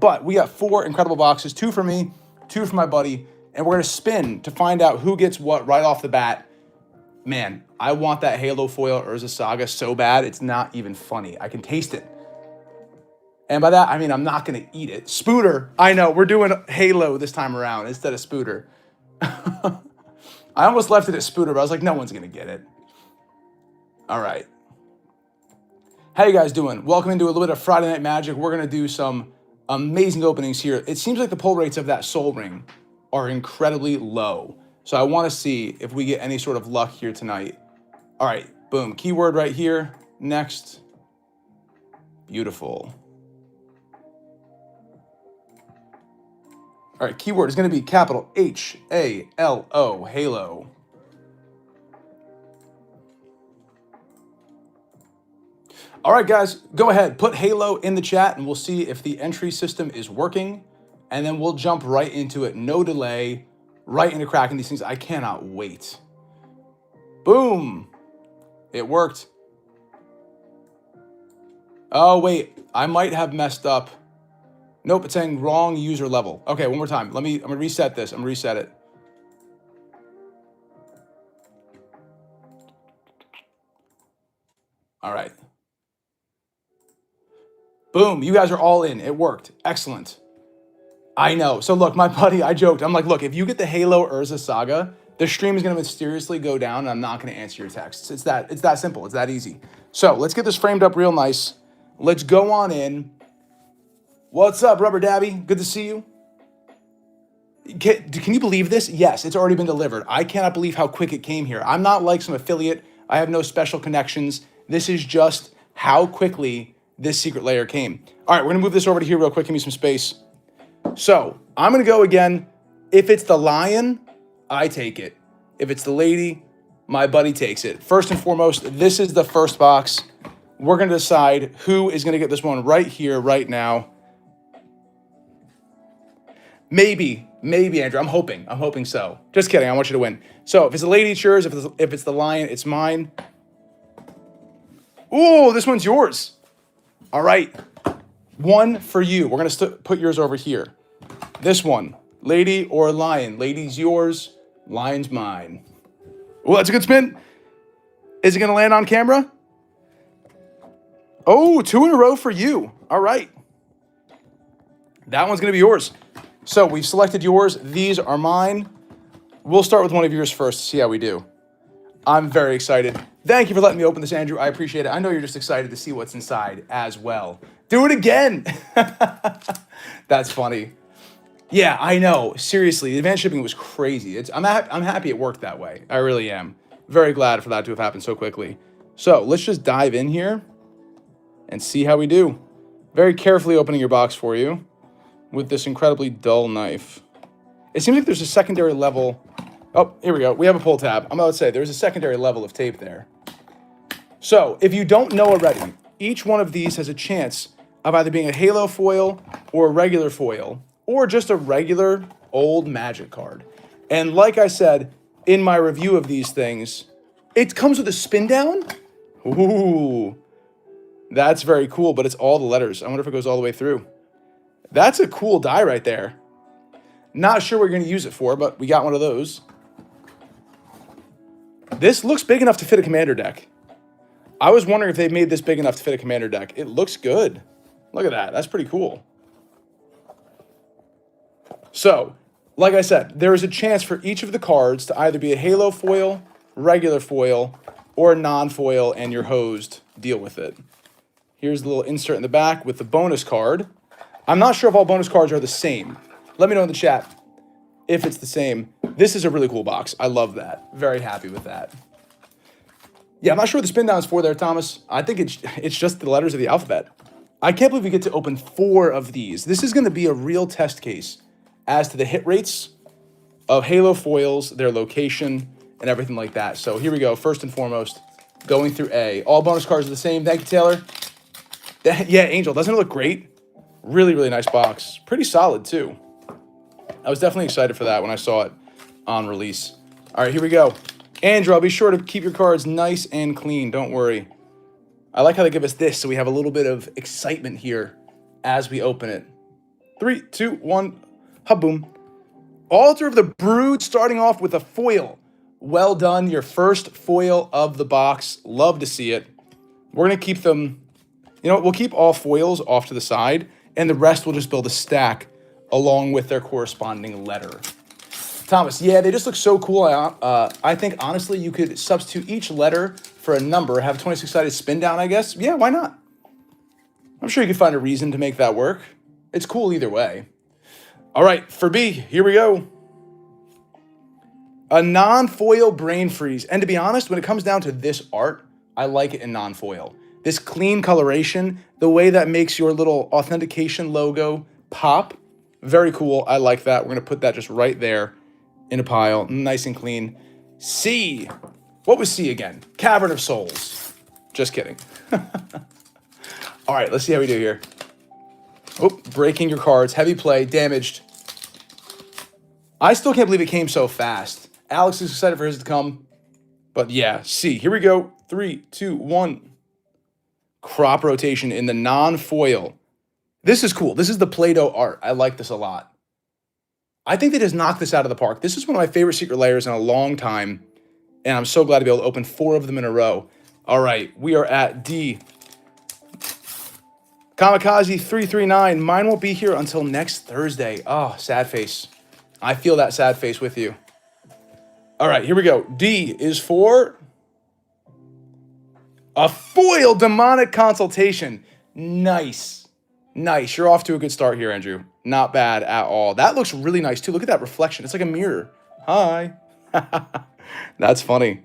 But we got 4 incredible boxes, 2 for me, 2 for my buddy, and we're going to spin to find out who gets what right off the bat. Man, I want that Halo foil Urza Saga so bad, it's not even funny. I can taste it. And by that, I mean I'm not going to eat it. Spooter, I know, we're doing Halo this time around instead of Spooter. I almost left it at Spooter, but I was like, no one's going to get it. All right. How you guys doing? Welcome into a little bit of Friday Night Magic. We're going to do some amazing openings here. It seems like the pull rates of that Soul Ring are incredibly low. So I want to see if we get any sort of luck here tonight. All right, boom. Keyword right here. Next. Beautiful. All right, keyword is going to be capital H-A-L-O, Halo. All right, guys, go ahead. Put Halo in the chat, and we'll see if the entry system is working. And then we'll jump right into it. No delay. Right into cracking these things. I cannot wait. Boom. It worked. Oh, wait. I might have messed up. Nope, it's saying wrong user level. Okay, one more time. I'm going to reset this. I'm going to reset it. All right. Boom. You guys are all in. It worked. Excellent. I know. So look, my buddy, I joked. I'm like, look, if you get the Halo Urza Saga, the stream is going to mysteriously go down and I'm not going to answer your texts. It's that simple. It's that easy. So let's get this framed up real nice. Let's go on in. What's up, Rubber Dabby? Good to see you. Can you believe this? Yes, it's already been delivered. I cannot believe how quick it came here. I'm not like some affiliate. I have no special connections. This is just how quickly this secret layer came. All right, we're going to move this over to here real quick. Give me some space. So I'm going to go again. If it's the lion, I take it. If it's the lady, my buddy takes it. First and foremost, this is the first box. We're going to decide who is going to get this one right here, right now. Maybe, Andrew. I'm hoping so. Just kidding. I want you to win. So if it's the lady, it's yours. If it's the lion, it's mine. Ooh, this one's yours. All right. One for you. We're going to put yours over here. This one, lady or lion. Lady's yours. Lion's mine. Oh, that's a good spin. Is it going to land on camera? Oh, 2 in a row for you. All right. That one's going to be yours. So we've selected yours. These are mine. We'll start with one of yours first to see how we do. I'm very excited. Thank you for letting me open this, Andrew. I appreciate it. I know you're just excited to see what's inside as well. Do it again. That's funny. Yeah, I know. Seriously, the advanced shipping was crazy. I'm happy it worked that way. I really am. Very glad for that to have happened so quickly. So let's just dive in here and see how we do. Very carefully opening your box for you with this incredibly dull knife. It seems like there's a secondary level. Oh, here we go. We have a pull tab. I'm about to say there's a secondary level of tape there. So if you don't know already, each one of these has a chance of either being a Halo foil or a regular foil or just a regular old Magic card. And like I said in my review of these things, it comes with a spin down. Ooh, that's very cool, but it's all the letters. I wonder if it goes all the way through. That's a cool die right there. Not sure what you're going to use it for, but we got one of those. This looks big enough to fit a commander deck. I was wondering if they made this big enough to fit a commander deck. It looks good. Look at that. That's pretty cool. So, like I said, there is a chance for each of the cards to either be a Halo foil, regular foil, or a non-foil, and you're hosed. Deal with it. Here's the little insert in the back with the bonus card. I'm not sure if all bonus cards are the same. Let me know in the chat if it's the same. This is a really cool box. I love that. Very happy with that. Yeah, I'm not sure what the spin down is for there, Thomas. I think it's just the letters of the alphabet. I can't believe we get to open 4 of these. This is going to be a real test case as to the hit rates of Halo foils, their location, and everything like that. So here we go. First and foremost, going through A. All bonus cards are the same. Thank you, Taylor. Yeah, Angel. Doesn't it look great? Really, really nice box. Pretty solid, too. I was definitely excited for that when I saw it on release. All right, here we go. Andrew, I'll be sure to keep your cards nice and clean. Don't worry. I like how they give us this, so we have a little bit of excitement here as we open it. 3, 2, 1. Ha-boom. Altar of the Brood starting off with a foil. Well done. Your first foil of the box. Love to see it. We're going to keep them, you know, we'll keep all foils off to the side, and the rest we'll just build a stack along with their corresponding letter. Thomas, yeah, they just look so cool. I think, honestly, you could substitute each letter for a number, have a 26-sided spin down, I guess. Yeah, why not? I'm sure you could find a reason to make that work. It's cool either way. All right, for B, here we go. A non-foil Brain Freeze. And to be honest, when it comes down to this art, I like it in non-foil. This clean coloration, the way that makes your little authentication logo pop, very cool. I like that. We're going to put that just right there in a pile, nice and clean. C. What was C again? Cavern of Souls. Just kidding. All right, let's see how we do here. Oh, breaking your cards. Heavy play. Damaged. I still can't believe it came so fast. Alex is excited for his to come. But yeah, C. Here we go. 3, 2, 1. Crop rotation in the non-foil. This is cool. This is the Play-Doh art. I like this a lot. I think they just knocked this out of the park. This is one of my favorite secret layers in a long time. And I'm so glad to be able to open 4 of them in a row. All right, we are at D. Kamikaze 339. Mine won't be here until next Thursday. Oh, sad face. I feel that sad face with you. All right, here we go. D is for a foil demonic consultation. Nice. Nice. You're off to a good start here, Andrew. Not bad at all. That looks really nice, too. Look at that reflection. It's like a mirror. Hi. That's funny.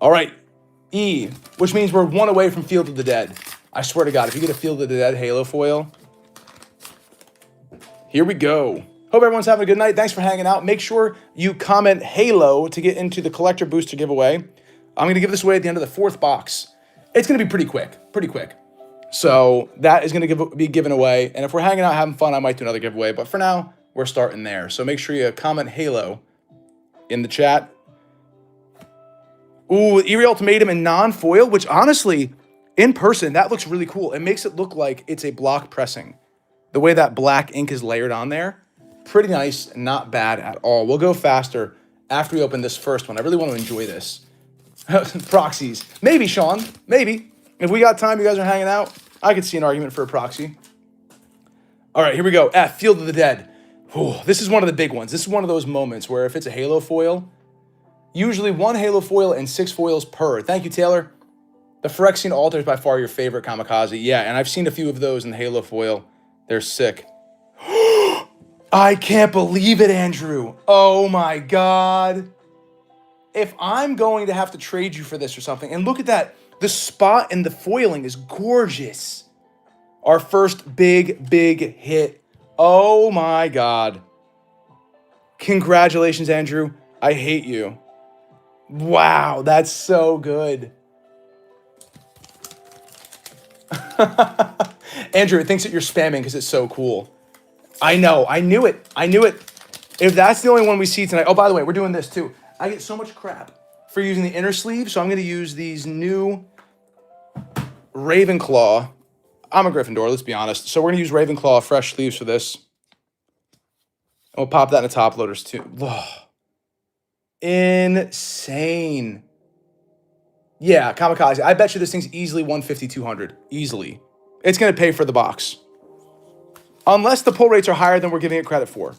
All right. E, which means we're 1 away from Field of the Dead. I swear to God, if you get a Field of the Dead Halo foil, here we go. Hope everyone's having a good night. Thanks for hanging out. Make sure you comment Halo to get into the collector booster giveaway. I'm going to give this away at the end of the 4th box. It's going to be pretty quick. So that is going to be given away. And if we're hanging out having fun, I might do another giveaway. But for now, we're starting there. So make sure you comment Halo in the chat. Ooh, Eerie Ultimatum in non-foil, which honestly, in person, that looks really cool. It makes it look like it's a block pressing. The way that black ink is layered on there. Pretty nice, not bad at all. We'll go faster after we open this first one. I really want to enjoy this. Proxies. Maybe, Sean. Maybe. If we got time, you guys are hanging out, I could see an argument for a proxy. All right, here we go. F, Field of the Dead. Ooh, this is one of the big ones. This is one of those moments where if it's a Halo foil, usually 1 Halo foil and 6 foils per. Thank you, Taylor. The Phyrexian Altar is by far your favorite Kamikaze. Yeah, and I've seen a few of those in the Halo foil. They're sick. I can't believe it, Andrew. Oh my God. If I'm going to have to trade you for this or something, and look at that. The spot and the foiling is gorgeous. Our first big hit. Oh my God. Congratulations, Andrew. I hate you. Wow, that's so good. Andrew, it thinks that you're spamming because it's so cool. I know. I knew it. If that's the only one we see tonight. Oh, by the way, we're doing this too. I get so much crap for using the inner sleeve, so I'm going to use these new Ravenclaw. I'm a Gryffindor, let's be honest. So we're going to use Ravenclaw fresh sleeves for this. And we'll pop that in the top loaders too. Oh, insane. Yeah, Kamikaze. I bet you this thing's easily 150, 200. Easily. It's going to pay for the box. Unless the pull rates are higher than we're giving it credit for.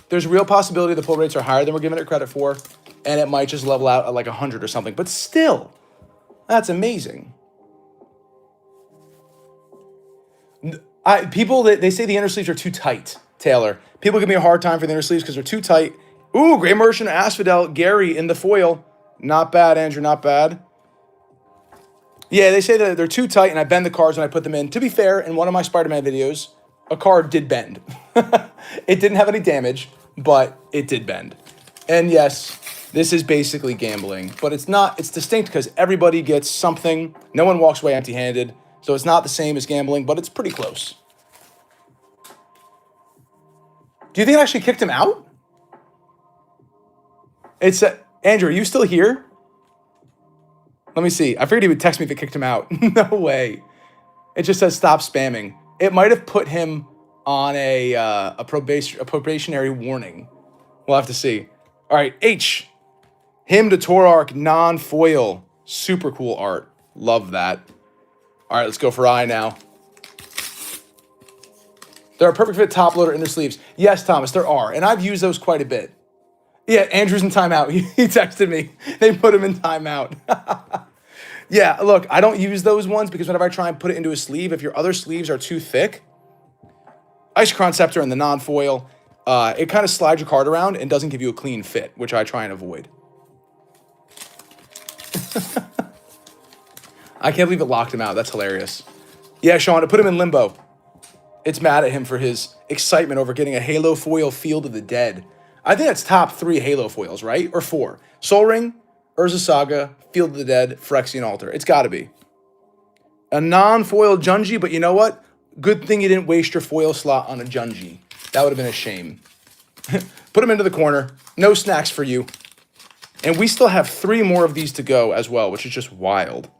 There's a real possibility the pull rates are higher than we're giving it credit for, and it might just level out at like 100 or something. But still, that's amazing. People, they say the inner sleeves are too tight, Taylor. People give me a hard time for the inner sleeves because they're too tight. Ooh, Grey Merchant, Asphodel, Gary in the foil. Not bad, Andrew, not bad. Yeah, they say that they're too tight, and I bend the cards when I put them in. To be fair, in one of my Spider-Man videos, a card did bend. It didn't have any damage, but it did bend. And yes, this is basically gambling, but it's not. It's distinct because everybody gets something. No one walks away empty-handed, so it's not the same as gambling, but it's pretty close. Do you think I actually kicked him out? It's Andrew, are you still here? Let me see. I figured he would text me if it kicked him out. No way. It just says stop spamming. It might have put him on a probationary warning. We'll have to see. All right, H. Him to Torark non-foil. Super cool art. Love that. All right, let's go for I now. There are perfect fit top loader inner sleeves. Yes, Thomas, there are. And I've used those quite a bit. Yeah, Andrew's in timeout. He texted me. They put him in timeout. Yeah, look, I don't use those ones because whenever I try and put it into a sleeve, if your other sleeves are too thick, Isochron Scepter and the non-foil, it kind of slides your card around and doesn't give you a clean fit, which I try and avoid. I can't believe it locked him out. That's hilarious. Yeah, Sean, it put him in limbo. It's mad at him for his excitement over getting a Halo foil Field of the Dead. I think that's top 3 Halo foils, right? Or 4. Sol Ring, Urza Saga, Field of the Dead, Phyrexian Altar. It's got to be. A non-foil Junji, but you know what? Good thing you didn't waste your foil slot on a Junji. That would have been a shame. Put him into the corner. No snacks for you. And we still have 3 more of these to go as well, which is just wild.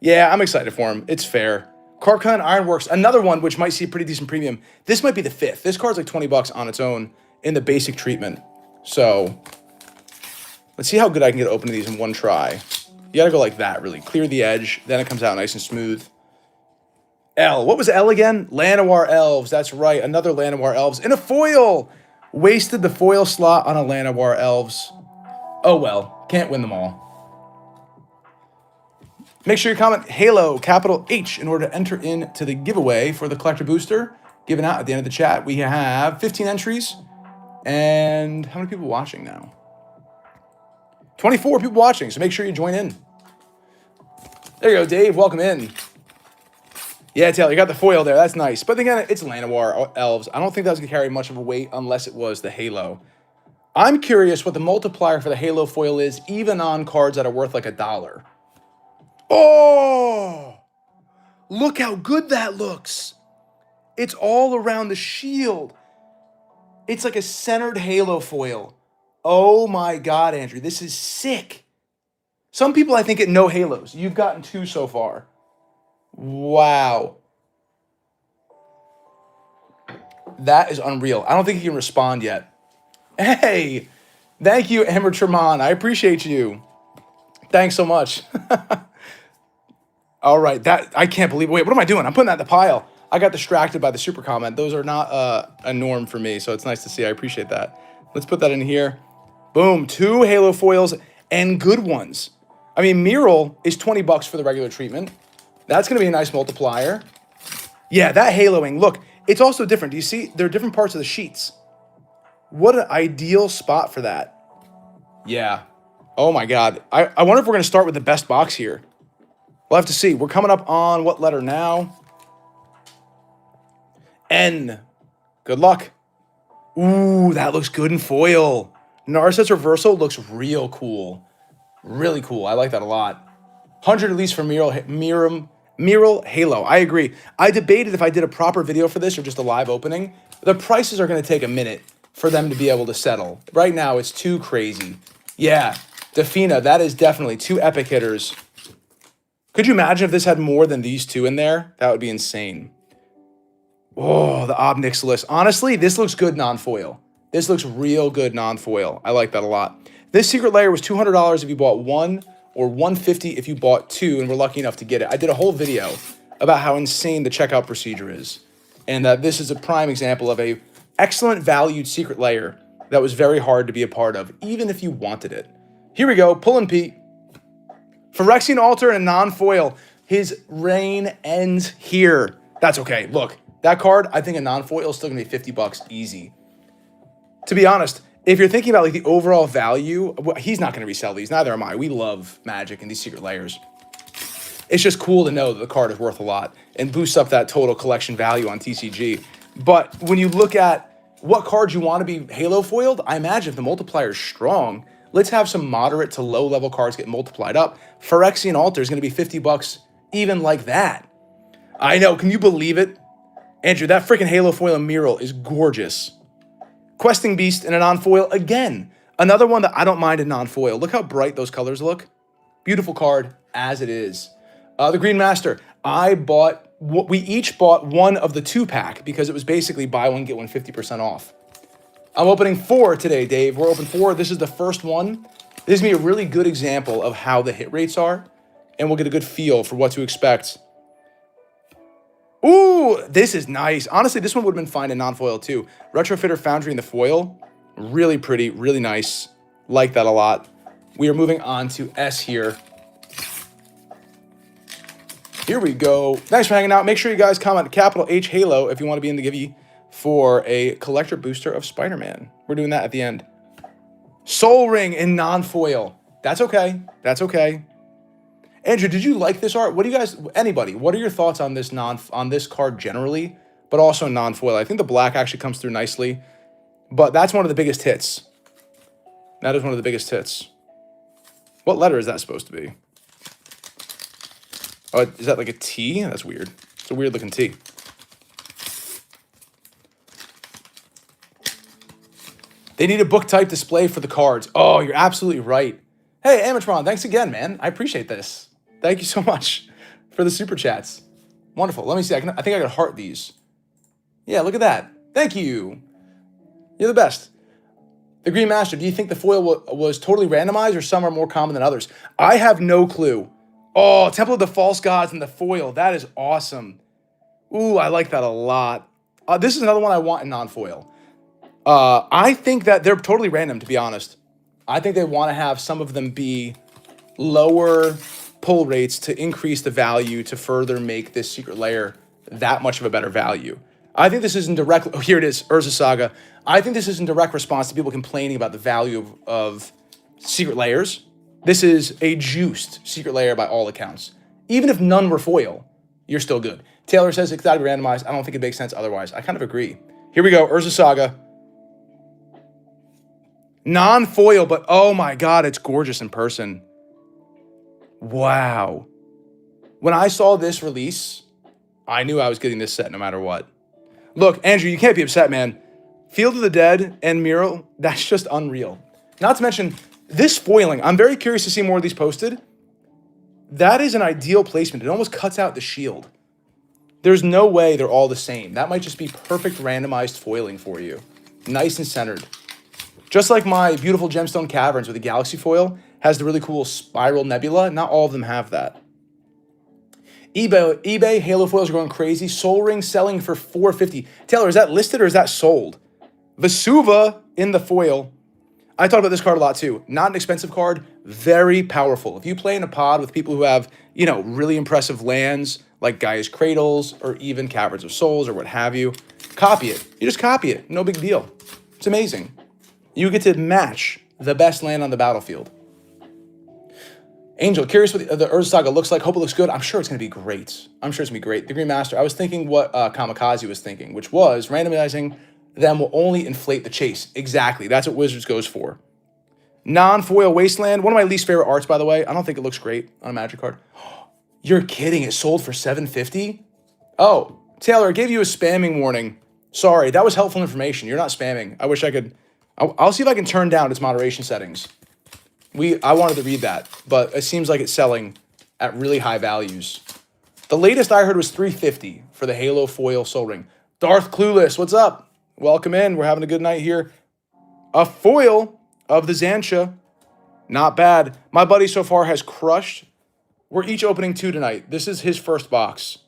Yeah, I'm excited for him. It's fair. Karkan Ironworks, another one which might see a pretty decent premium. This might be the 5th. This card's like 20 bucks on its own in the basic treatment. So let's see how good I can get opening these in one try. You gotta go like that, really. Clear the edge. Then it comes out nice and smooth. L. What was L again? Llanowar Elves. That's right. Another Llanowar Elves in a foil. Wasted the foil slot on a Llanowar Elves. Oh well. Can't win them all. Make sure you comment Halo, capital H, in order to enter into the giveaway for the collector booster given out at the end of the chat. We have 15 entries. And how many people watching now? 24 people watching, so make sure you join in. There you go, Dave. Welcome in. Yeah, Taylor, you got the foil there. That's nice. But again, it's Llanowar Elves. I don't think that was going to carry much of a weight unless it was the Halo. I'm curious what the multiplier for the Halo foil is, even on cards that are worth like $1. Oh! Look how good that looks. It's all around the shield. It's like a centered Halo foil. Oh my God, Andrew, this is sick. Some people, I think, get no Halos. You've gotten 2 so far. Wow. That is unreal. I don't think he can respond yet. Hey, thank you, Amber Tremont. I appreciate you. Thanks so much. All right, that I can't believe. Wait, what am I doing? I'm putting that in the pile. I got distracted by the super comment. Those are not a norm for me, so it's nice to see. I appreciate that. Let's put that in here. Boom, 2 Halo foils and good ones. I mean, Mural is 20 bucks for the regular treatment. That's going to be a nice multiplier. Yeah, that Haloing. Look, it's also different. Do you see? There are different parts of the sheets. What an ideal spot for that. Yeah. Oh, my God. I wonder if we're going to start with the best box here. We'll have to see. We're coming up on what letter now? N. Good luck. Ooh, that looks good in foil. Narset's Reversal looks real cool. Really cool. I like that a lot. 100 at least for Mural Halo. I agree. I debated if I did a proper video for this or just a live opening. The prices are going to take a minute for them to be able to settle. Right now, it's too crazy. Yeah, Defina, that is definitely 2 epic hitters. Could you imagine if this had more than these 2 in there? That would be insane. Oh, the Obnixilis. Honestly, this looks good non-foil. This looks real good non-foil. I like that a lot. This secret layer was $200 if you bought 1 or $150 if you bought 2 and were lucky enough to get it. I did a whole video about how insane the checkout procedure is and that this is a prime example of a excellent valued secret layer that was very hard to be a part of, even if you wanted it. Here we go, Pullin' Pete. Phyrexian Altar and a non-foil. His reign ends here. That's okay. Look, that card, I think a non-foil is still going to be 50 bucks easy. To be honest, if you're thinking about like the overall value, he's not going to resell these. Neither am I. We love Magic and these secret layers. It's just cool to know that the card is worth a lot and boosts up that total collection value on TCG. But when you look at what cards you want to be Halo foiled, I imagine if the multiplier is strong, let's have some moderate to low level cards get multiplied up. Phyrexian Altar is going to be 50 bucks even like that. I know. Can you believe it? Andrew, that freaking Halo foil and Mural is gorgeous. Questing Beast in a non-foil again. Another one that I don't mind a non-foil. Look how bright those colors look. Beautiful card as it is. The Green Master. I bought we each bought one of the 2-pack because it was basically buy one, get one 50% off. I'm opening 4 today, Dave. We're open 4. This is the first one. This is going to be a really good example of how the hit rates are, and we'll get a good feel for what to expect. Ooh, this is nice. Honestly, this one would have been fine in non-foil too. Retrofitter Foundry in the foil. Really pretty, really nice. Like that a lot. We are moving on to S here. Here we go. Thanks for hanging out. Make sure you guys comment capital H Halo if you want to be in the giveaway for a collector booster of Spider-Man. We're doing that at the end. Soul Ring in non-foil. That's okay. That's okay. Andrew, did you like this art? What do you guys, anybody, what are your thoughts on this card generally, but also non-foil? I think the black actually comes through nicely, but that's one of the biggest hits. That is one of the biggest hits. What letter is that supposed to be? Oh, is that like a T? That's weird. It's a weird looking T. They need a book type display for the cards. Oh, you're absolutely right. Hey, Amatron, thanks again, man. I appreciate this. Thank you so much for the super chats. Wonderful. Let me see. I think I can heart these. Yeah, look at that. Thank you. You're the best. The Green Master, do you think the foil was totally randomized or some are more common than others? I have no clue. Oh, Temple of the False Gods and the foil. That is awesome. Ooh, I like that a lot. This is another one I want in non-foil. I think that they're totally random, to be honest. I think they want to have some of them be lower pull rates to increase the value to further make this secret layer that much of a better value. I think this is in direct, oh, here it is, Urza Saga. I think this is in direct response to people complaining about the value of secret layers. This is a juiced secret layer by all accounts. Even if none were foil, you're still good. Taylor says it's got to be randomized. I don't think it makes sense otherwise. I kind of agree. Here we go, Urza Saga. Non-foil, but oh my God, it's gorgeous in person. Wow. When I saw this release, I knew I was getting this set no matter what. Look, Andrew, you can't be upset, man. Field of the Dead and Mural, that's just unreal. Not to mention, this foiling, I'm very curious to see more of these posted. That is an ideal placement. It almost cuts out the shield. There's no way they're all the same. That might just be perfect randomized foiling for you. Nice and centered. Just like my beautiful Gemstone Caverns with the Galaxy foil has the really cool Spiral Nebula. Not all of them have that. eBay Halo foils are going crazy. Soul Ring selling for $450. Taylor, is that listed or is that sold? Vesuva in the foil. I talked about this card a lot too. Not an expensive card, very powerful. If you play in a pod with people who have, you know, really impressive lands like Gaia's Cradles or even Caverns of Souls or what have you, copy it. You just copy it. No big deal. It's amazing. You get to match the best land on the battlefield. Angel, curious what the Urza Saga looks like. Hope it looks good. I'm sure it's going to be great. I'm sure it's going to be great. The Green Master, I was thinking what Kamikaze was thinking, which was randomizing them will only inflate the chase. Exactly. That's what Wizards goes for. Non-foil Wasteland. One of my least favorite arts, by the way. I don't think it looks great on a Magic card. You're kidding. It sold for $750? Oh, Taylor, I gave you a spamming warning. Sorry. That was helpful information. You're not spamming. I wish I could. I'll see if I can turn down its moderation settings. I wanted to read that, but it seems like it's selling at really high values. The latest I heard was $350 for the Halo foil Soul Ring. Darth Clueless, what's up? Welcome in. We're having a good night here. A foil of the Xantia. Not bad. My buddy so far has crushed. We're each opening 2 tonight. This is his first box.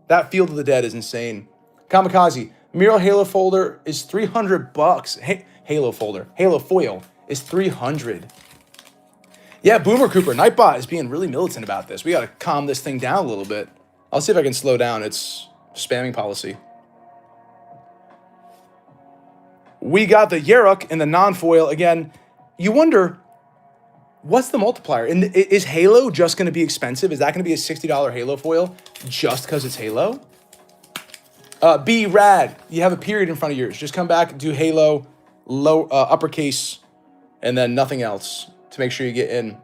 That Field of the Dead is insane. Kamikaze. Mural Halo folder is $300. Halo folder. Halo foil is $300. Yeah, Boomer Cooper. Nightbot is being really militant about this. We got to calm this thing down a little bit. I'll see if I can slow down its spamming policy. We got the Yeruk in the non-foil. Again, you wonder, what's the multiplier? Is Halo just going to be expensive? Is that going to be a $60 Halo foil just because it's Halo? B Rad, you have a period in front of yours. Just come back and do Halo, uppercase, and then nothing else to make sure you get in.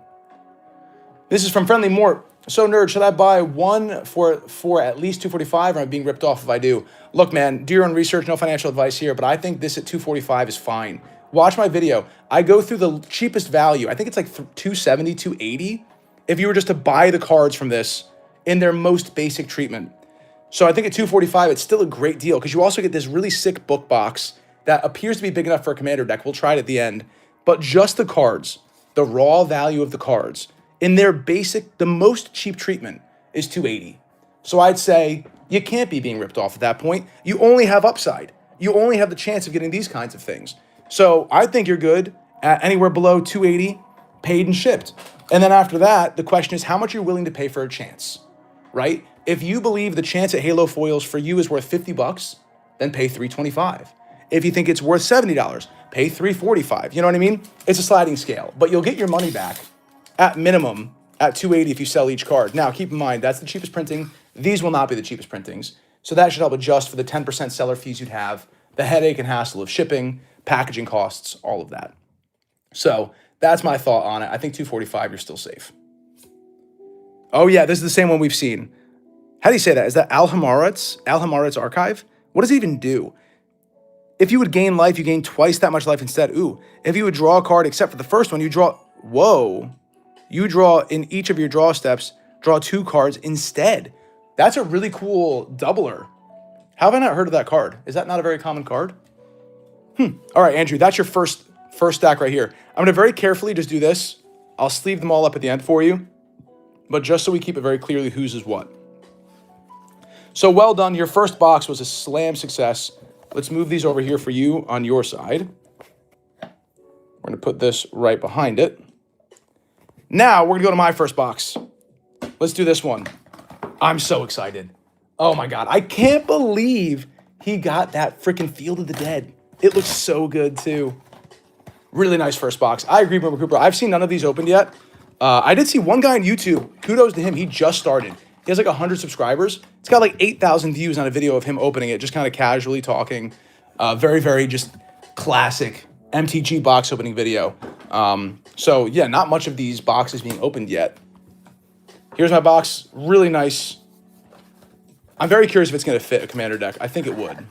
This is from Friendly Mort. So nerd, should I buy one for at least $245 or am I being ripped off if I do? Look, man, do your own research, no financial advice here, but I think this at $245 is fine. Watch my video. I go through the cheapest value. I think it's like $270, $280 if you were just to buy the cards from this in their most basic treatment. So I think at $245, it's still a great deal because you also get this really sick book box that appears to be big enough for a commander deck. We'll try it at the end. But just the cards, the raw value of the cards, in their basic, the most cheap treatment is $280. So I'd say you can't be being ripped off at that point. You only have upside. You only have the chance of getting these kinds of things. So I think you're good at anywhere below $280, paid and shipped. And then after that, the question is how much you're willing to pay for a chance, right? If you believe the chance at Halo foils for you is worth $50, then pay $325. If you think it's worth $70, pay $345. You know what I mean? It's a sliding scale, but you'll get your money back at minimum at $280 if you sell each card. Now, keep in mind, that's the cheapest printing. These will not be the cheapest printings. So that should help adjust for the 10% seller fees you'd have, the headache and hassle of shipping, packaging costs, all of that. So that's my thought on it. I think $245, you're still safe. Oh yeah, this is the same one we've seen. How do you say that? Is that Al-Hamarat's Archive? What does it even do? If you would gain life, you gain twice that much life instead. Ooh, if you would draw a card, except for the first one, you draw, whoa. You draw in each of your draw steps, draw 2 cards instead. That's a really cool doubler. How have I not heard of that card? Is that not a very common card? All right, Andrew, that's your first stack right here. I'm going to very carefully just do this. I'll sleeve them all up at the end for you, but just so we keep it very clearly whose is what. So well done. Your first box was a slam success. Let's move these over here for you on your side. We're going to put this right behind it. Now we're going to go to my first box. Let's do this one. I'm so excited. Oh my God. I can't believe he got that freaking Field of the Dead. It looks so good too. Really nice first box. I agree, Boomer Cooper. I've seen none of these opened yet. I did see one guy on YouTube. Kudos to him. He just started. He has like 100 subscribers. It's got like 8,000 views on a video of him opening it, just kind of casually talking. Very, very just classic MTG box opening video. So yeah, not much of these boxes being opened yet. Here's my box. Really nice. I'm very curious if it's going to fit a commander deck. I think it would.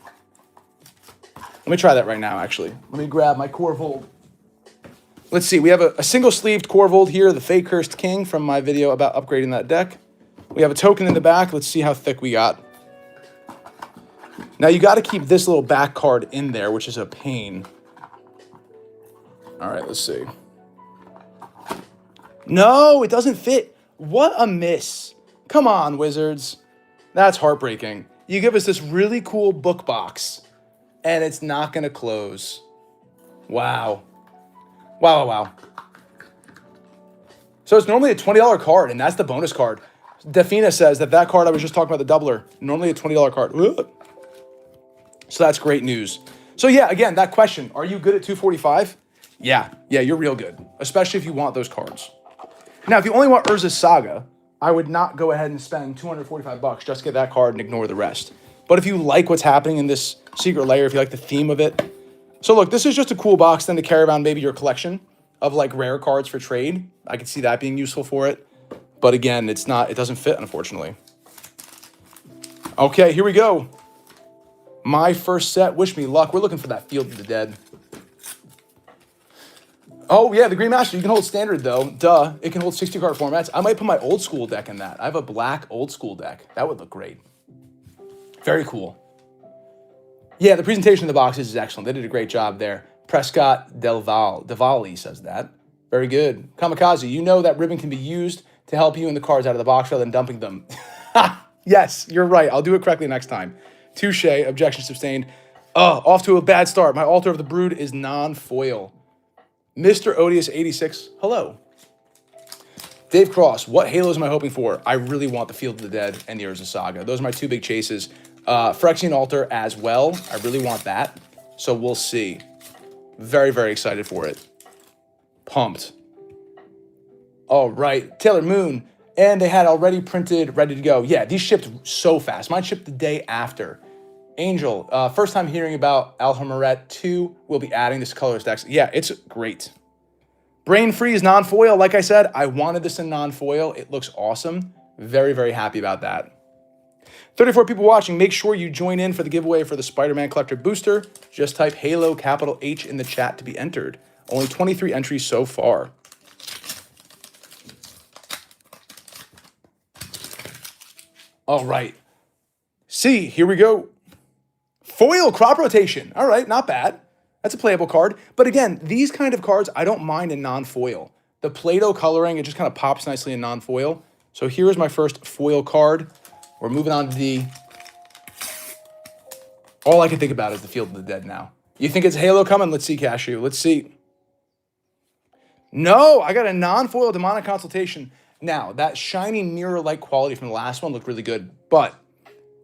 Let me try that right now, actually. Let me grab my Corvold. Let's see. We have a single-sleeved Corvold here, the Fey Cursed King from my video about upgrading that deck. We have a token in the back. Let's see how thick we got. Now, you got to keep this little back card in there, which is a pain. All right, let's see. No, it doesn't fit. What a miss. Come on, Wizards. That's heartbreaking. You give us this really cool book box, and it's not going to close. Wow. Wow, wow, wow. So it's normally a $20 card, and that's the bonus card. Defina says that card I was just talking about, the doubler, normally a $20 card. Ugh. So that's great news. So yeah, again, that question, are you good at 245? Yeah, you're real good, especially if you want those cards. Now, if you only want Urza's Saga, I would not go ahead and spend $245 just to get that card and ignore the rest. But if you like what's happening in this secret layer, if you like the theme of it. So look, this is just a cool box then to carry around maybe your collection of like rare cards for trade. I could see that being useful for it. But again, it doesn't fit, unfortunately. Okay, here we go. My first set, wish me luck. We're looking for that Field of the Dead. Oh, yeah, the Green Master. You can hold standard, though. Duh. It can hold 60-card formats. I might put my old school deck in that. I have a black old school deck. That would look great. Very cool. Yeah, the presentation of the boxes is excellent. They did a great job there. Prescott Delvalle says that. Very good. Kamikaze, you know that ribbon can be used to help you in the cards out of the box rather than dumping them. Yes, you're right. I'll do it correctly next time. Touche. Objection sustained. Off to a bad start. My Altar of the Brood is non-foil. Mr. Odious 86, hello. Dave Cross, what Halos am I hoping for? I really want the Field of the Dead and the Urza Saga. Those are my two big chases. Phyrexian Altar as well. I really want that. So we'll see. Very, very excited for it. Pumped. All right, Taylor Moon. And they had already printed, ready to go. Yeah, these shipped so fast. Mine shipped the day after. Angel, first time hearing about Al-Hamarat 2. We'll be adding this colorless decks. Yeah, it's great. Brain Freeze non-foil. Like I said, I wanted this in non-foil. It looks awesome. Very, very happy about that. 34 people watching. Make sure you join in for the giveaway for the Spider-Man Collector Booster. Just type Halo capital H in the chat to be entered. Only 23 entries so far. All right. C, here we go. Foil crop rotation. All right, not bad. That's a playable card. But again, these kind of cards, I don't mind in non-foil. The Play-Doh coloring, it just kind of pops nicely in non-foil. So here's my first foil card. We're moving on to D. All I can think about is the Field of the Dead now. You think it's Halo coming? Let's see, Cashew. Let's see. No, I got a non-foil Demonic Consultation. Now, that shiny mirror-like quality from the last one looked really good, but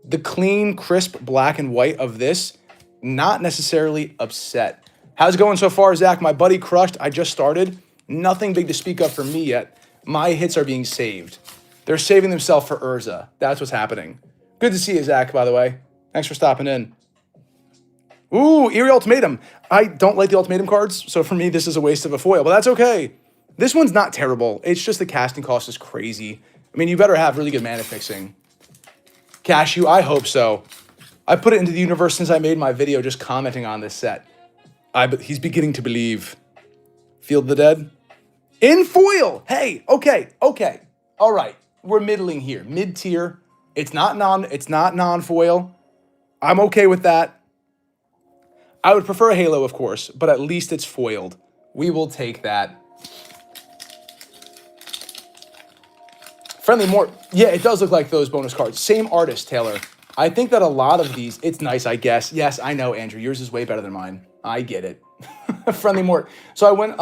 the clean, crisp black and white of this, not necessarily upset. How's it going so far, Zach? My buddy crushed. I just started. Nothing big to speak of for me yet. My hits are being saved. They're saving themselves for Urza. That's what's happening. Good to see you, Zach, by the way. Thanks for stopping in. Ooh, Eerie Ultimatum. I don't like the Ultimatum cards, so for me, this is a waste of a foil, but that's okay. This one's not terrible. It's just the casting cost is crazy. I mean, you better have really good mana fixing. Cashew, I hope so. I put it into the universe since I made my video just commenting on this set. He's beginning to believe. Field of the Dead. In foil! Hey, okay. All right, we're middling here. Mid-tier. It's not non-foil. I'm okay with that. I would prefer a Halo, of course, but at least it's foiled. We will take that. Friendly Mort. Yeah, it does look like those bonus cards. Same artist, Taylor. I think that a lot of these, it's nice, I guess. Yes, I know, Andrew. Yours is way better than mine. I get it. Friendly Mort. So I went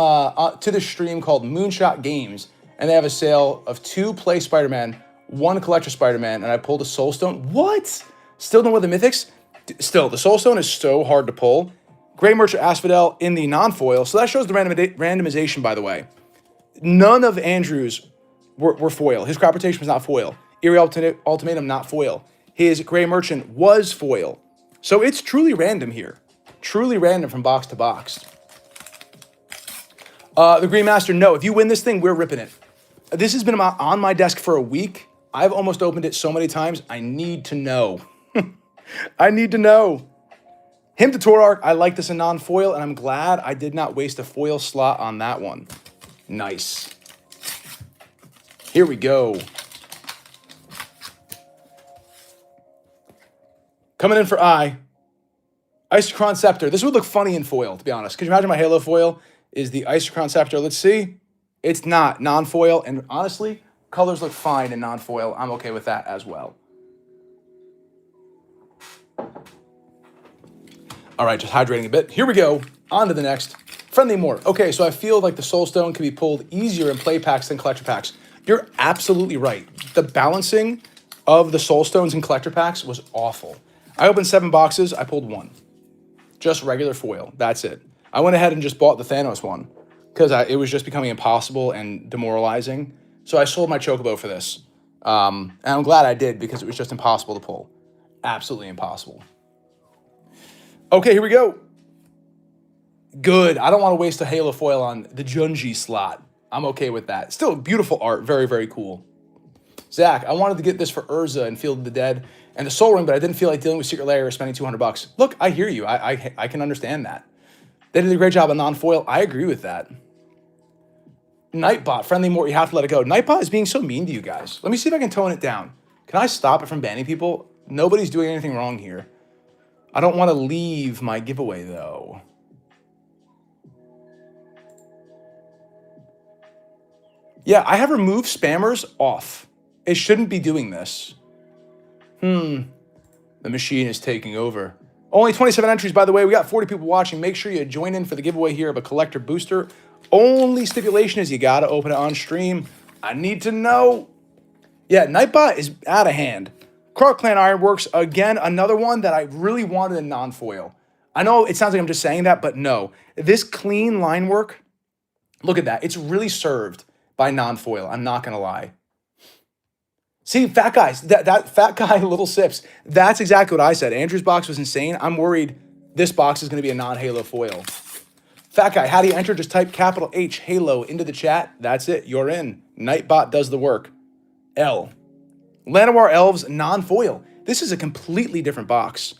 to the stream called Moonshot Games, and they have a sale of 2 Play Spider-Man, 1 Collector Spider-Man, and I pulled a Soul Stone. What? Still don't with the Mythics? Still, the Soul Stone is so hard to pull. Grey Merchant Asphodel in the non-foil. So that shows the randomization, by the way. None of Andrew's were foil. His crop rotation was not foil. Eerie Ultimatum, not foil. His Grey Merchant was foil. So it's truly random here. Truly random from box to box. The Green Master, no. If you win this thing, we're ripping it. This has been on my desk for a week. I've almost opened it so many times. I need to know. I need to know. Hymn to Torark, I like this in non-foil, and I'm glad I did not waste a foil slot on that one. Nice. Here we go. Coming in for I. Isochron Scepter. This would look funny in foil, to be honest. Could you imagine my Halo foil is the Isochron Scepter? Let's see. It's not non-foil, and honestly, colors look fine in non-foil. I'm okay with that as well. All right, just hydrating a bit. Here we go. On to the next. Friendly Mort. Okay, so I feel like the Soul Stone can be pulled easier in play packs than collector packs. You're absolutely right. The balancing of the Soul Stones in collector packs was awful. I opened 7 boxes. I pulled 1. Just regular foil. That's it. I went ahead and just bought the Thanos one because it was just becoming impossible and demoralizing. So I sold my Chocobo for this. And I'm glad I did because it was just impossible to pull. Absolutely impossible. Okay, here we go. Good. I don't want to waste a Halo foil on the Junji slot. I'm okay with that. Still beautiful art. Very, very cool. Zach, I wanted to get this for Urza and Field of the Dead and the Soul Ring, but I didn't feel like dealing with Secret Lair or spending $200. Look, I hear you. I can understand that. They did a great job on non-foil. I agree with that. Nightbot, Friendly Mort, you have to let it go. Nightbot is being so mean to you guys. Let me see if I can tone it down. Can I stop it from banning people? Nobody's doing anything wrong here. I don't want to leave my giveaway, though. Yeah, I have removed spammers off. It shouldn't be doing this. The machine is taking over. Only 27 entries, by the way. We got 40 people watching. Make sure you join in for the giveaway here of a collector booster. Only stipulation is you got to open it on stream. I need to know. Yeah, Nightbot is out of hand. Croc Clan Ironworks, again, another one that I really wanted in non-foil. I know it sounds like I'm just saying that, but no. This clean line work, look at that. It's really served by non-foil. I'm not going to lie. See, fat guys, that fat guy, Little Sips, that's exactly what I said. Andrew's box was insane. I'm worried this box is going to be a non-Halo foil. Fat guy, how do you enter? Just type capital H, Halo, into the chat. That's it. You're in. Nightbot does the work. L. Llanowar Elves, non-foil. This is a completely different box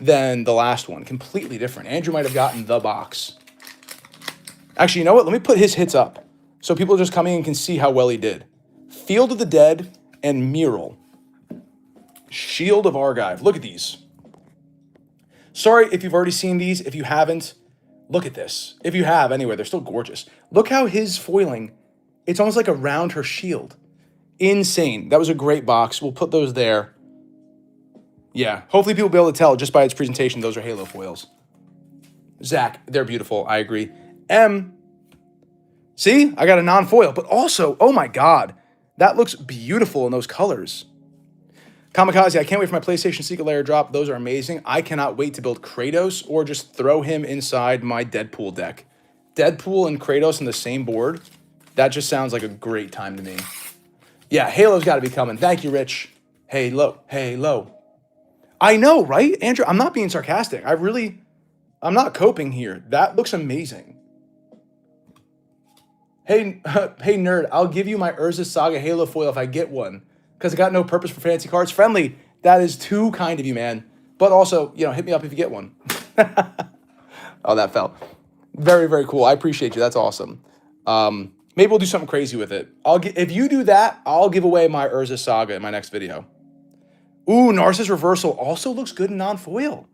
than the last one. Completely different. Andrew might have gotten the box. Actually, you know what? Let me put his hits up so people just coming in can see how well he did. Field of the Dead and Mural. Shield of Argive. Look at these. Sorry if you've already seen these. If you haven't, look at this. If you have, anyway, they're still gorgeous. Look how his foiling, it's almost like around her shield. Insane. That was a great box. We'll put those there. Yeah, hopefully people will be able to tell just by its presentation those are Halo foils. Zach, they're beautiful. I agree. M, see, I got a non-foil, but also, oh my God, that looks beautiful in those colors. Kamikaze, I can't wait for my PlayStation Secret Lair drop. Those are amazing. I cannot wait to build Kratos or just throw him inside my Deadpool deck. Deadpool and Kratos on the same board. That just sounds like a great time to me. Yeah, Halo's got to be coming. Thank you, Rich. Halo, Halo. I know, right? Andrew, I'm not being sarcastic. I'm not coping here. That looks amazing. Hey, hey, nerd, I'll give you my Urza Saga Halo foil if I get one. Because I got no purpose for fancy cards. Friendly, that is too kind of you, man. But also, you know, hit me up if you get one. Oh, that fell. Very, very cool. I appreciate you. That's awesome. Maybe we'll do something crazy with it. If you do that, I'll give away my Urza Saga in my next video. Ooh, Narcissus Reversal also looks good in non-foil.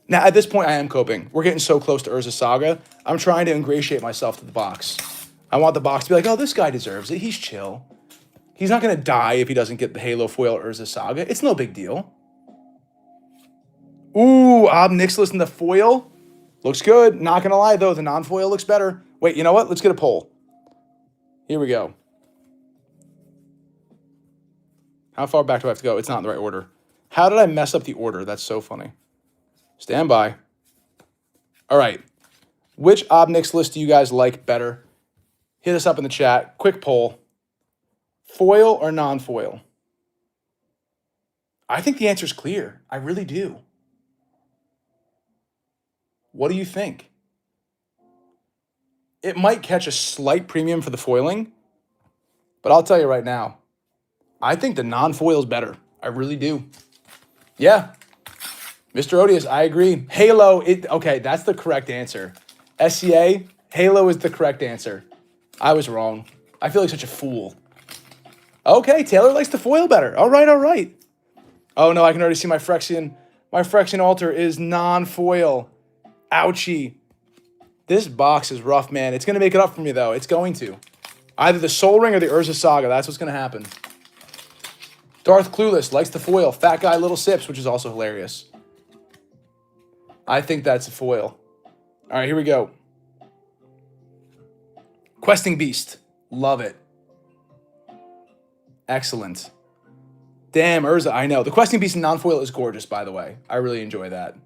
Now, at this point, I am coping. We're getting so close to Urza Saga. I'm trying to ingratiate myself to the box. I want the box to be like, oh, this guy deserves it. He's chill. He's not going to die if he doesn't get the Halo foil Urza Saga. It's no big deal. Ooh, Ob Nixilis in the foil. Looks good. Not going to lie, though. The non-foil looks better. Wait, you know what? Let's get a poll. Here we go. How far back do I have to go? It's not in the right order. How did I mess up the order? That's so funny. Stand by. All right. Which Ob Nixilis do you guys like better? Hit us up in the chat. Quick poll. Foil or non-foil? I think the answer is clear. I really do. What do you think? It might catch a slight premium for the foiling, but I'll tell you right now, I think the non-foil is better. I really do. Yeah. Mr. Odious, I agree. Halo, okay, that's the correct answer. SCA, Halo is the correct answer. I was wrong. I feel like such a fool. Okay, Taylor likes the foil better. All right, all right. Oh, no, I can already see my Phyrexian. My Phyrexian altar is non-foil. Ouchie. This box is rough, man. It's going to make it up for me, though. It's going to. Either the Sol Ring or the Urza Saga. That's what's going to happen. Darth Clueless likes the foil. Fat Guy Little Sips, which is also hilarious. I think that's a foil. All right, here we go. Questing Beast. Love it. Excellent. Damn, Urza, I know. The Questing Beast in non-foil is gorgeous, by the way. I really enjoy that.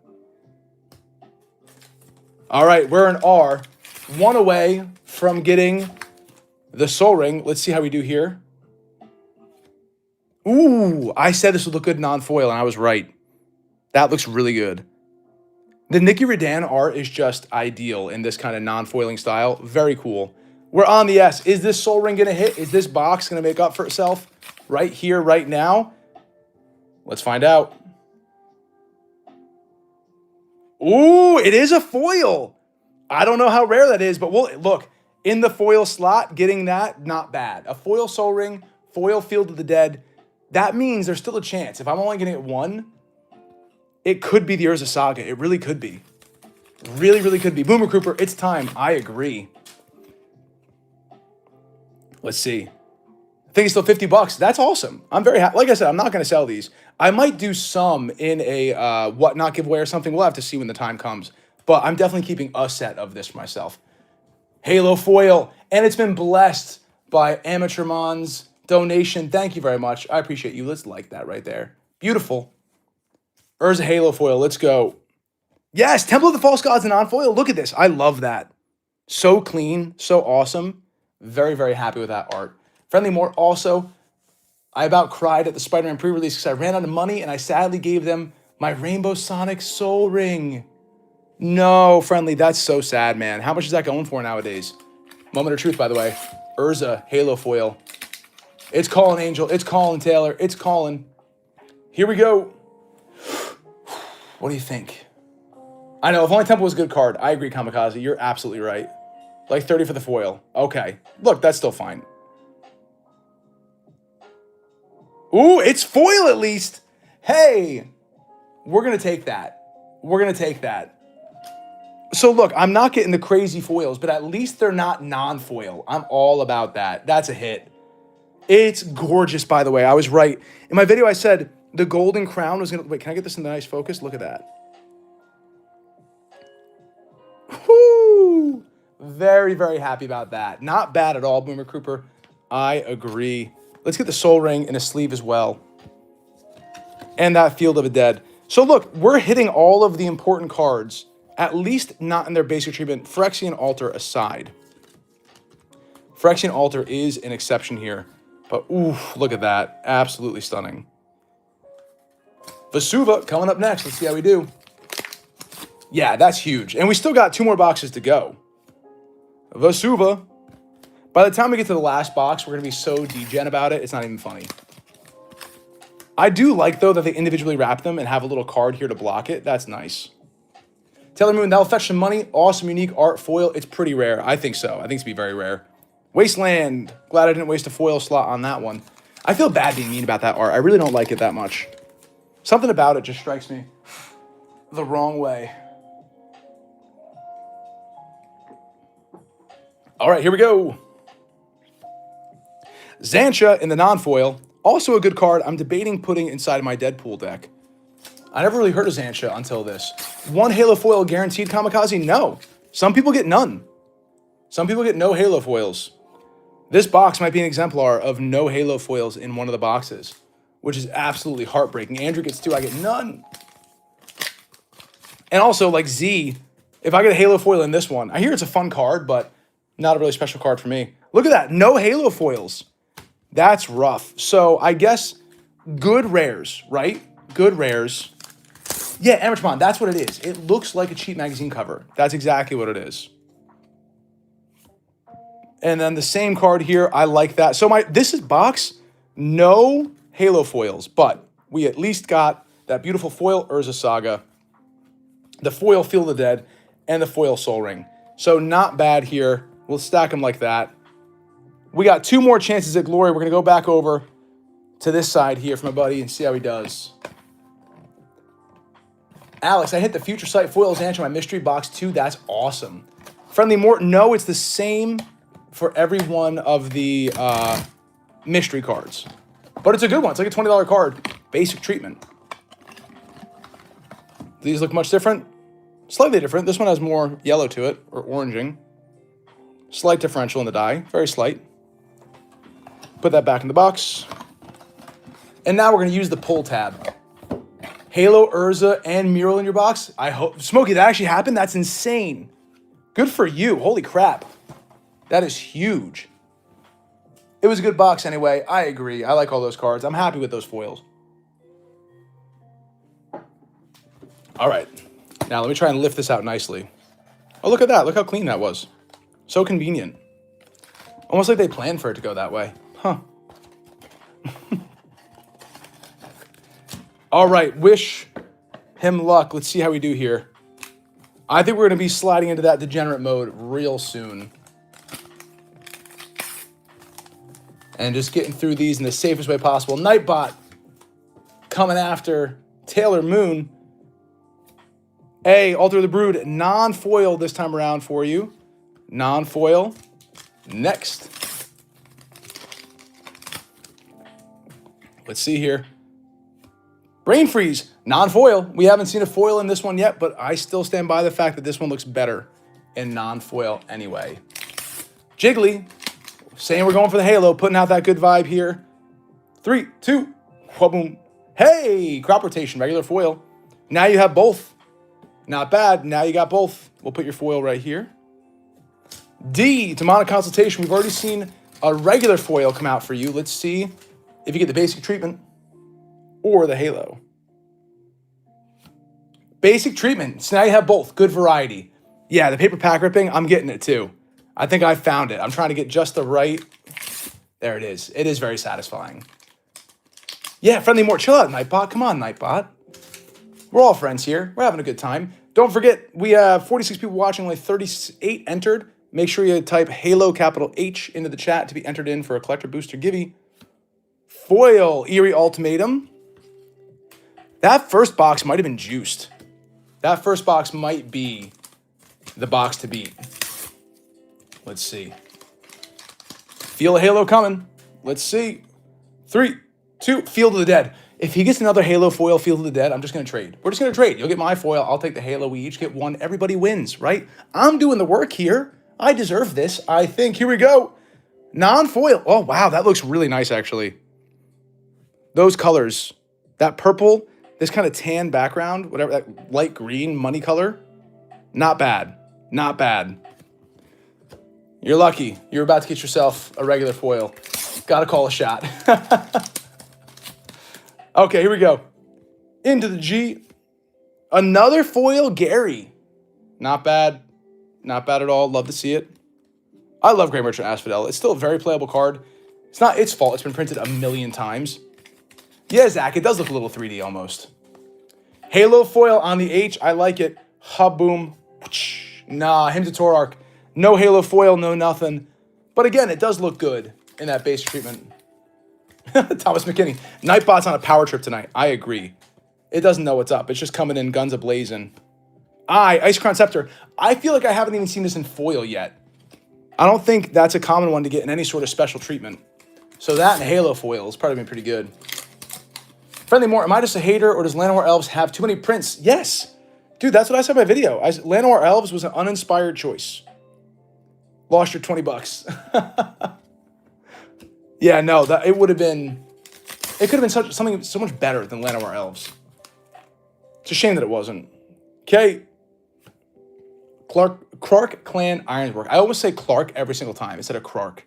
All right, we're an R. One away from getting the Sol Ring. Let's see how we do here. Ooh, I said this would look good non-foil, and I was right. That looks really good. The Nikki Redan art is just ideal in this kind of non-foiling style. Very cool. We're on the S. Is this Sol Ring going to hit? Is this box going to make up for itself right here, right now? Let's find out. Ooh, it is a foil. I don't know how rare that is, but look, in the foil slot, getting that, not bad. A foil Sol Ring, foil Field of the Dead. That means there's still a chance. If I'm only going to get one, it could be the Urza Saga. It really could be. Really, really could be. Boomer Cooper, it's time. I agree. Let's see. I think it's still $50. That's awesome. I'm very happy. Like I said, I'm not going to sell these. I might do some in a whatnot giveaway or something. We'll have to see when the time comes. But I'm definitely keeping a set of this for myself. Halo foil. And it's been blessed by Amateurmon's donation. Thank you very much. I appreciate you. Let's like that right there. Beautiful. Urza Halo foil. Let's go. Yes, Temple of the False Gods and non-foil. Look at this. I love that. So clean. So awesome. Very, very happy with that art. Friendly More also, I about cried at the Spider-Man pre-release because I ran out of money and I sadly gave them my Rainbow Sonic Sol Ring. No, Friendly, that's so sad, man. How much is that going for nowadays? Moment of truth, by the way. Urza Halo foil. It's calling, Angel. It's calling, Taylor. It's calling. Here we go. What do you think? I know, if only Temple was a good card. I agree, Kamikaze. You're absolutely right. Like 30 for the foil. Okay. Look, that's still fine. Ooh, it's foil at least. Hey, we're going to take that. We're going to take that. So look, I'm not getting the crazy foils, but at least they're not non-foil. I'm all about that. That's a hit. It's gorgeous, by the way. I was right. In my video, I said the golden crown was going to... Wait, can I get this in the nice focus? Look at that. Whoo! Very, very happy about that. Not bad at all, Boomer Cooper. I agree. Let's get the soul ring in a sleeve as well. And that Field of the Dead. So look, we're hitting all of the important cards, at least not in their basic treatment, Phyrexian Altar aside. Phyrexian Altar is an exception here. But ooh, look at that. Absolutely stunning. Vesuva coming up next. Let's see how we do. Yeah, that's huge. And we still got 2 more boxes to go. Vesuva. By the time we get to the last box, we're going to be so degen about it, it's not even funny. I do like, though, that they individually wrap them and have a little card here to block it. That's nice. Taylor Moon, that'll fetch some money. Awesome, unique art foil. It's pretty rare. I think so. I think it's be very rare. Wasteland. Glad I didn't waste a foil slot on that one. I feel bad being mean about that art. I really don't like it that much. Something about it just strikes me the wrong way. All right, here we go. Xantia in the non-foil. Also a good card I'm debating putting inside my Deadpool deck. I never really heard of Xantia until this. 1 Halo foil guaranteed, Kamikaze? No. Some people get none. Some people get no Halo foils. This box might be an exemplar of no Halo foils in one of the boxes, which is absolutely heartbreaking. Andrew gets 2, I get none. And also, like Z, if I get a Halo foil in this one, I hear it's a fun card, but not a really special card for me. Look at that. No Halo foils. That's rough. So I guess good rares, right? Good rares. Yeah, Amateur, that's what it is. It looks like a cheap magazine cover. That's exactly what it is. And then the same card here, I like that. So this is box, no Halo foils, but we at least got that beautiful foil Urza Saga, the foil Field of the Dead, and the foil Soul Ring. So not bad here. We'll stack them like that. We got 2 more chances at glory. We're going to go back over to this side here for my buddy and see how he does. Alex, I hit the Future Sight foils answer my mystery box 2. That's awesome. Friendly Morton, no, it's the same for every one of the mystery cards. But it's a good one. It's like a $20 card. Basic treatment. These look much different. Slightly different. This one has more yellow to it, or oranging. Slight differential in the dye. Very slight. Put that back in the box. And now we're going to use the pull tab. Halo, Urza, and Mural in your box. I hope. Smokey, that actually happened? That's insane. Good for you. Holy crap. That is huge. It was a good box anyway. I agree. I like all those cards. I'm happy with those foils. All right. Now let me try and lift this out nicely. Oh, look at that. Look how clean that was. So convenient. Almost like they planned for it to go that way. Huh. All right. Wish him luck. Let's see how we do here. I think we're going to be sliding into that degenerate mode real soon. And just getting through these in the safest way possible. Nightbot coming after Taylor Moon. Alter the Brood, non-foil this time around for you. Non-foil. Next. Let's see here. Brain Freeze, non-foil. We haven't seen a foil in this one yet, but I still stand by the fact that this one looks better in non-foil anyway. Jiggly, saying we're going for the Halo, putting out that good vibe here. 3, 2, boom. Hey, crop rotation, regular foil. Now you have both. Not bad. Now you got both. We'll put your foil right here. D, Demonic Consultation. We've already seen a regular foil come out for you. Let's see if you get the basic treatment or the Halo. Basic treatment. So now you have both. Good variety. Yeah, the paper pack ripping, I'm getting it too. I think I found it. I'm trying to get just the right. There it is. It is very satisfying. Yeah, Friendly Mort. Chill out, Nightbot. Come on, Nightbot. We're all friends here. We're having a good time. Don't forget, we have 46 people watching, only 38 entered. Make sure you type Halo capital H into the chat to be entered in for a collector booster givey. Foil Eerie Ultimatum. That first box might have been juiced. That first box might be the box to beat. Let's see. Feel a halo coming. Let's see. 3, 2, Field of the Dead. If he gets another halo foil, Field of the Dead, I'm just going to trade. We're just going to trade. You'll get my foil. I'll take the halo. We each get one. Everybody wins, right? I'm doing the work here. I deserve this, I think. Here we go. Non-foil. Oh, wow. That looks really nice, actually. Those colors. That purple, this kind of tan background, whatever, that light green money color. Not bad. Not bad. You're lucky. You're about to get yourself a regular foil. Got to call a shot. Okay, here we go. Into the G. Another foil Gary. Not bad. Not bad at all. Love to see it. I love Great Merchant Asphodel. It's still a very playable card. It's not its fault. It's been printed a million times. Yeah, Zach, it does look a little 3D almost. Halo foil on the H. I like it. Ha-boom. Nah, Hymn to Torark. No halo foil, no nothing. But again, it does look good in that base treatment. Thomas McKinney. Nightbot's on a power trip tonight. I agree. It doesn't know what's up. It's just coming in guns a-blazing. Ice Crown Scepter. I feel like I haven't even seen this in foil yet. I don't think that's a common one to get in any sort of special treatment. So that and halo foil has probably been pretty good. Friendly Mort, am I just a hater or does Llanowar Elves have too many prints? Yes. Dude, that's what I said in my video. Llanowar Elves was an uninspired choice. Lost your 20 bucks. Yeah, no, it would have been... It could have been something so much better than Llanowar Elves. It's a shame that it wasn't. Okay. Clark Clan Ironswork. I always say Clark every single time instead of Clark.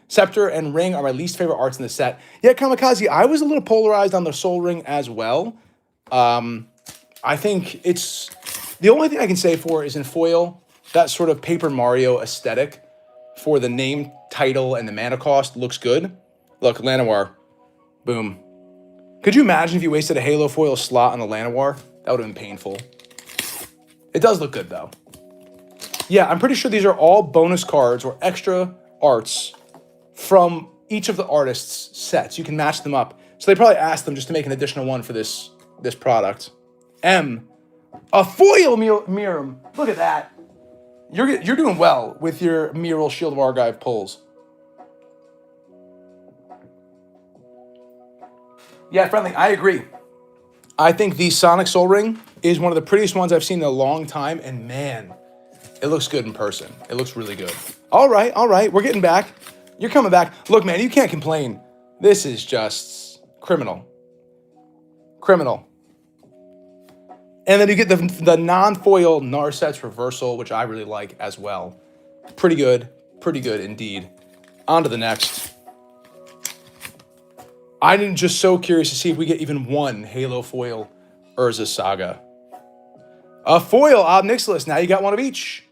Scepter and Ring are my least favorite arts in the set. Yeah, Kamikaze, I was a little polarized on the Soul Ring as well. I think it's... The only thing I can say for is in foil, that sort of Paper Mario aesthetic for the name, title, and the mana cost looks good. Look, Llanowar. Boom. Could you imagine if you wasted a Halo foil slot on the Llanowar? That would have been painful. It does look good, though. Yeah, I'm pretty sure these are all bonus cards or extra arts from each of the artists' sets. You can match them up. So they probably asked them just to make an additional one for this product. M. A foil Miram. Look at that. You're doing well with your Mural Shield of Argive pulls. Yeah, Friendly, I agree. I think the Sonic Soul Ring is one of the prettiest ones I've seen in a long time, and man, it looks good in person. It looks really good. All right, we're getting back. You're coming back. Look, man, you can't complain. This is just criminal. Criminal. And then you get the non-foil Narset's Reversal, which I really like as well. Pretty good indeed. On to the next. I'm just so curious to see if we get even one Halo foil Urza Saga. A foil Ob Nixilis. Now you got one of each.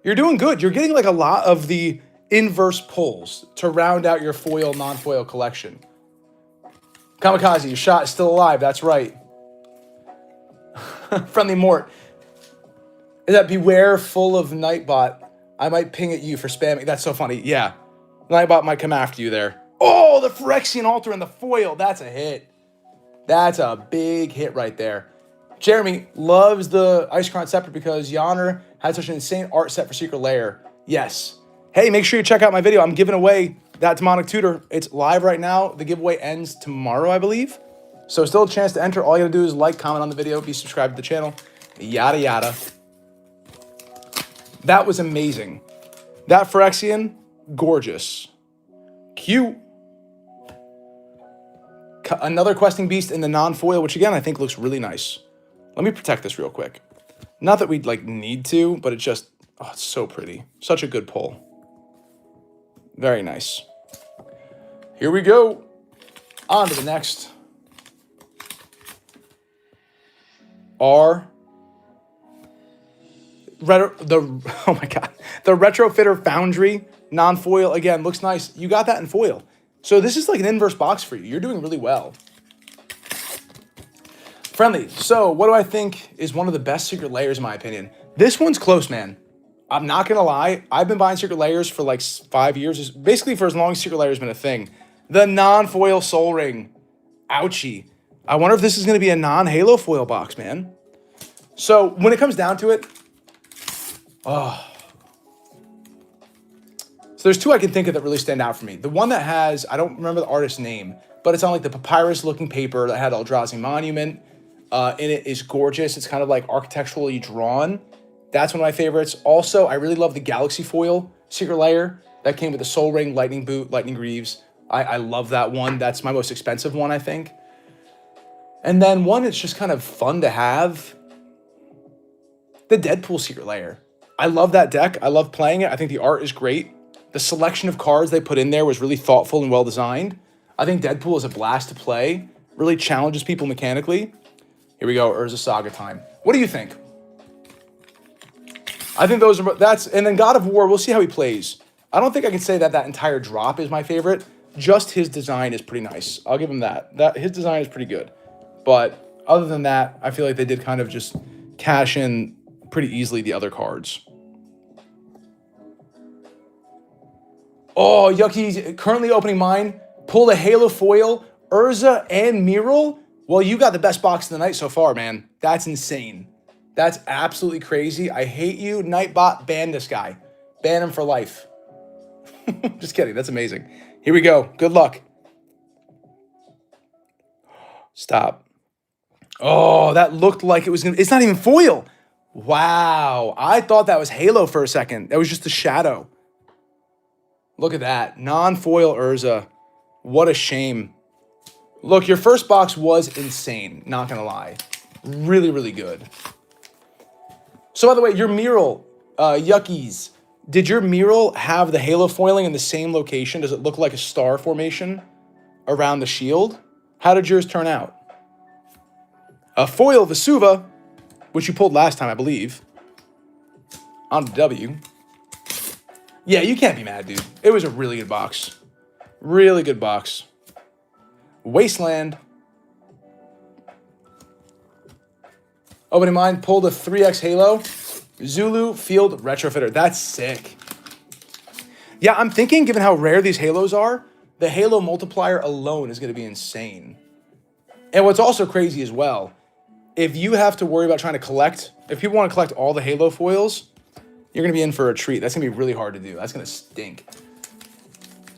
You're doing good. You're getting like a lot of the inverse pulls to round out your foil, non-foil collection. Kamikaze, your shot is still alive. That's right. Friendly Mort. Is that Beware full of Nightbot? I might ping at you for spamming. That's so funny. Yeah. Nightbot might come after you there. Oh, the Phyrexian Altar and the foil. That's a hit. That's a big hit right there. Jeremy loves the Ice Crown Scepter because Yonner had such an insane art set for Secret Lair. Yes. Hey, make sure you check out my video. I'm giving away that Demonic Tutor. It's live right now. The giveaway ends tomorrow, I believe. So still a chance to enter. All you gotta do is like, comment on the video, be subscribed to the channel, yada, yada. That was amazing. That Phyrexian, gorgeous. Cute. Another Questing Beast in the non-foil, which again, I think looks really nice. Let me protect this real quick. Not that we'd like need to, but it's just, oh, it's so pretty. Such a good pull. Very nice. Here we go. On to the next. Oh my God. The Retrofitter Foundry non-foil, again, looks nice. You got that in foil. So this is like an inverse box for you. You're doing really well. Friendly, so what do I think is one of the best Secret Layers in my opinion? This one's close, man. I'm not going to lie. I've been buying Secret Layers for like 5 years. Basically for as long as Secret Layer's been a thing. The non-foil Soul Ring. Ouchie. I wonder if this is going to be a non-Halo foil box, man. So when it comes down to it, so there's two I can think of that really stand out for me. The one that has, I don't remember the artist's name, but it's on like the papyrus-looking paper that had Eldrazi Monument. In it is gorgeous. It's kind of like architecturally drawn. That's one of my favorites. Also, I really love the Galaxy foil Secret Lair that came with the Soul Ring, Lightning Boot, Lightning Greaves. I love that one. That's my most expensive one, I think. And then one that's just kind of fun to have, the Deadpool Secret Lair. I love that deck. I love playing it. I think the art is great. The selection of cards they put in there was really thoughtful and well designed. I think Deadpool is a blast to play. Really challenges people mechanically. Here we go, Urza Saga time. What do you think? I think those are, and then God of War, we'll see how he plays. I don't think I can say that that entire drop is my favorite. Just his design is pretty nice. I'll give him that. His design is pretty good. But other than that, I feel like they did kind of just cash in pretty easily the other cards. Oh, Yucky's currently opening mine. Pulled a Halo foil, Urza, and Mural. Well, you got the best box of the night so far, man. That's insane. That's absolutely crazy. I hate you. Nightbot, ban this guy. Ban him for life. Just kidding. That's amazing. Here we go. Good luck. Stop. Oh, that looked like it was going to... It's not even foil. Wow. I thought that was Halo for a second. That was just a shadow. Look at that. Non-foil Urza. What a shame. Look, your first box was insane. Not going to lie. Really, really good. So, by the way, your mural, Yuckies, did your mural have the Halo foiling in the same location? Does it look like a star formation around the shield? How did yours turn out? A foil Vesuva, which you pulled last time, I believe. On W. Yeah, you can't be mad, dude. It was a really good box. Really good box. Wasteland. Opening mine, pulled a 3X Halo. Zulu Field Retrofitter. That's sick. Yeah, I'm thinking, given how rare these Halos are, the Halo multiplier alone is going to be insane. And what's also crazy as well, if you have to worry about trying to collect, if people want to collect all the Halo foils, you're going to be in for a treat. That's going to be really hard to do. That's going to stink.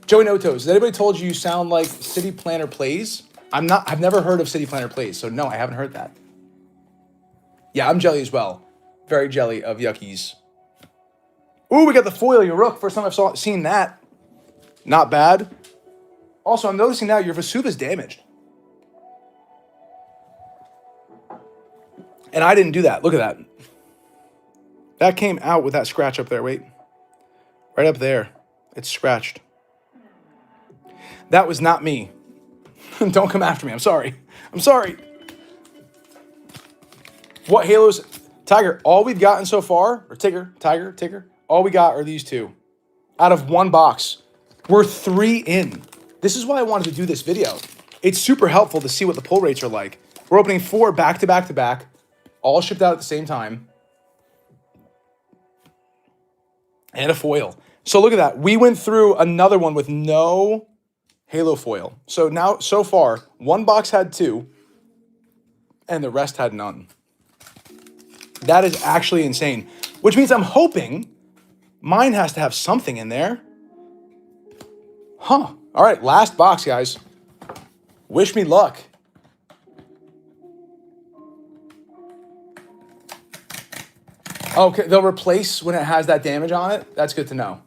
Joey Notos, has anybody told you sound like City Planner Plays? I've never heard of City Planner Plays, so no, I haven't heard that. Yeah, I'm jelly as well. Very jelly of Yuckies. Ooh, we got the foil, your Rook. First time I've seen that. Not bad. Also, I'm noticing now your Vesuva's damaged. And I didn't do that. Look at that. That came out with that scratch up there. Wait. Right up there. It's scratched. That was not me. Don't come after me. I'm sorry. I'm sorry. What Halos? Tiger, all we've gotten so far, or Tiger, all we got are these two. Out of one box. We're 3 in. This is why I wanted to do this video. It's super helpful to see what the pull rates are like. We're opening 4 back to back to back, all shipped out at the same time. And a foil. So look at that. We went through another one with no Halo foil. So now, so far, one box had 2, and the rest had none. That is actually insane. Which means I'm hoping mine has to have something in there. Huh. All right, last box, guys. Wish me luck. Okay, they'll replace when it has that damage on it. That's good to know.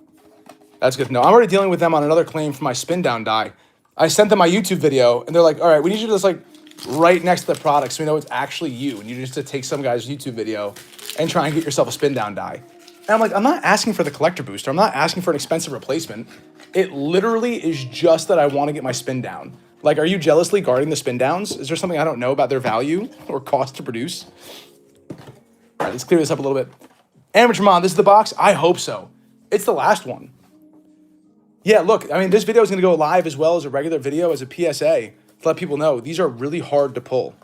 That's good to know. I'm already dealing with them on another claim for my spin down die. I sent them my YouTube video, and they're like, all right, we need you to just like right next to the product so we know it's actually you. And you just to take some guy's YouTube video and try and get yourself a spin down die. And I'm like, I'm not asking for the collector booster. I'm not asking for an expensive replacement. It literally is just that I want to get my spin down. Like, are you jealously guarding the spin downs? Is there something I don't know about their value or cost to produce? All right, let's clear this up a little bit. Amateur Mon, this is the box? I hope so. It's the last one. Yeah, look, I mean, this video is going to go live as well as a regular video as a PSA to let people know these are really hard to pull.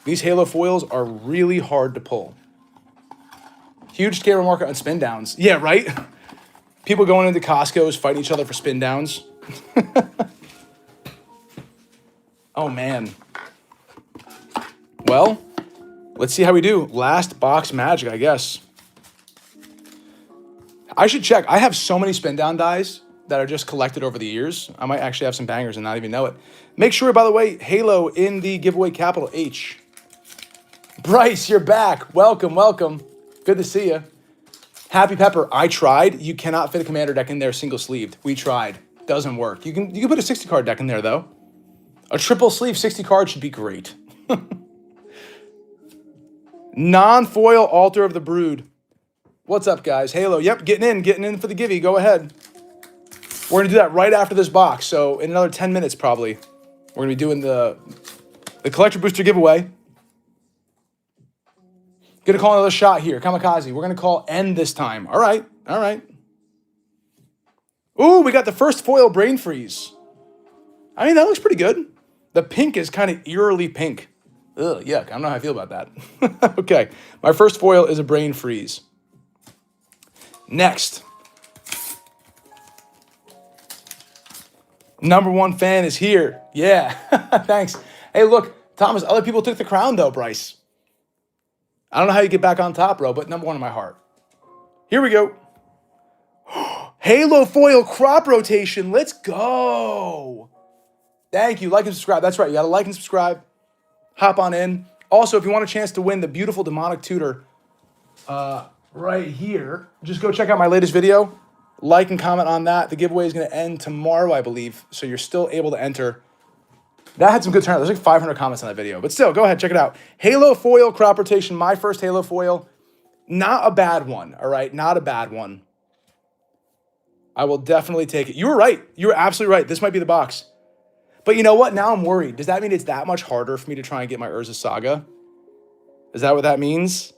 These Halo foils are really hard to pull. Huge scale market on spin downs. Yeah, right? People going into Costco's fighting each other for spin downs. Oh, man. Well, let's see how we do. Last box Magic, I guess. I should check. I have so many spin down dies that are just collected over the years. I might actually have some bangers and not even know it. Make sure, by the way, Halo in the giveaway, capital H. Bryce, you're back. Welcome, welcome. Good to see you. Happy Pepper, I tried. You cannot fit a commander deck in there single sleeved. We tried. Doesn't work. You can put a 60 card deck in there though. A triple sleeve 60 card should be great. Non-foil Altar of the Brood. What's up, guys? Halo. Yep, getting in for the givey. Go ahead. We're going to do that right after this box. So in another 10 minutes, probably, we're going to be doing the collector booster giveaway. Going to call another shot here. Kamikaze. We're going to call end this time. All right. All right. Ooh, we got the first foil Brain Freeze. I mean, that looks pretty good. The pink is kind of eerily pink. Ugh, yuck. I don't know how I feel about that. Okay. My first foil is a Brain Freeze. Next. Number one fan is here. Yeah. Thanks. Hey, look, Thomas, other people took the crown, though, Bryce. I don't know how you get back on top, bro, but number one in my heart. Here we go. Halo foil crop rotation. Let's go. Thank you. Like and subscribe. That's right. You got to like and subscribe. Hop on in. Also, if you want a chance to win the beautiful demonic tutor right here, just go check out my latest video. Like and comment on that. The giveaway is going to end tomorrow, I believe, so you're still able to enter. That had some good turnout. There's like 500 comments on that video. But still, go ahead, check it out. Halo foil crop rotation. My first Halo foil. Not a bad one, all right? Not a bad one. I will definitely take it. You were right. You were absolutely right. This might be the box. But you know what? Now I'm worried. Does that mean it's that much harder for me to try and get my Urza Saga? Is that what that means?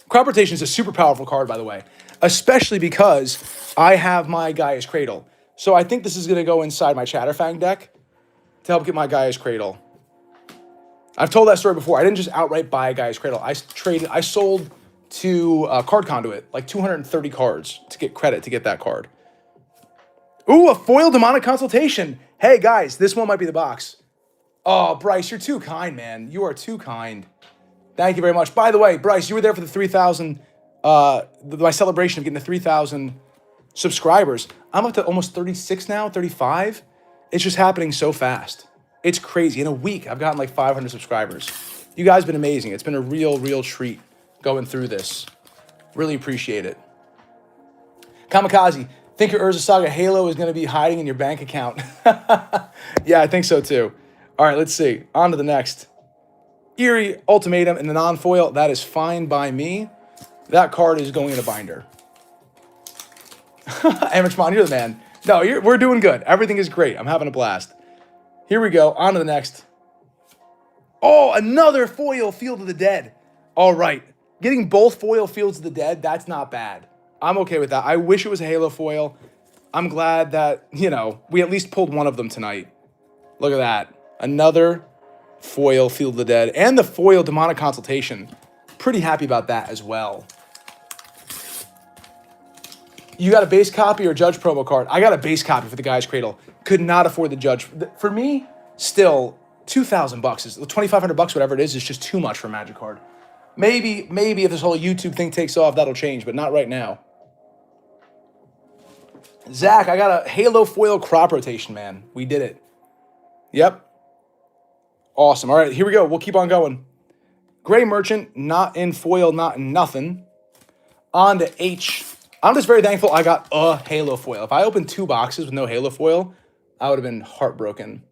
Crop rotation is a super powerful card, by the way. Especially because I have my Gaia's Cradle. So I think this is going to go inside my Chatterfang deck to help get my Gaia's Cradle. I've told that story before. I didn't just outright buy a Gaia's Cradle. I sold to Card Conduit like 230 cards to get credit to get that card. Ooh, a foil Demonic Consultation. Hey, guys, this one might be the box. Oh, Bryce, you're too kind, man. You are too kind. Thank you very much. By the way, Bryce, you were there for the 3,000, my celebration of getting the 3,000 subscribers. I'm up to almost 36 now, 35. It's just happening so fast. It's crazy. In a week, I've gotten like 500 subscribers. You guys have been amazing. It's been a real treat going through this. Really appreciate it. Kamikaze, think your Urza Saga Halo is going to be hiding in your bank account. Yeah, I think so too. All right, let's see. On to the next. Eerie Ultimatum in the non-foil. That is fine by me. That card is going in a binder. Amateur, you're the man. No, we're doing good. Everything is great. I'm having a blast. Here we go. On to the next. Oh, another foil Field of the Dead. All right. Getting both foil Fields of the Dead, that's not bad. I'm okay with that. I wish it was a Halo foil. I'm glad that, you know, we at least pulled one of them tonight. Look at that. Another foil Field of the Dead and the foil Demonic Consultation. Pretty happy about that as well. You got a base copy or Judge promo card? I got a base copy for the Gaia's Cradle. Could not afford the Judge. For me, still, $2,000 is $2,500, whatever it is just too much for a Magic card. Maybe if this whole YouTube thing takes off, that'll change, but not right now. Zach, I got a Halo foil crop rotation, man. We did it. Yep. Awesome. All right, here we go. We'll keep on going. Gray Merchant, not in foil, not in nothing. On to H. I'm just very thankful I got a Halo foil. If I opened 2 boxes with no Halo foil, I would have been heartbroken.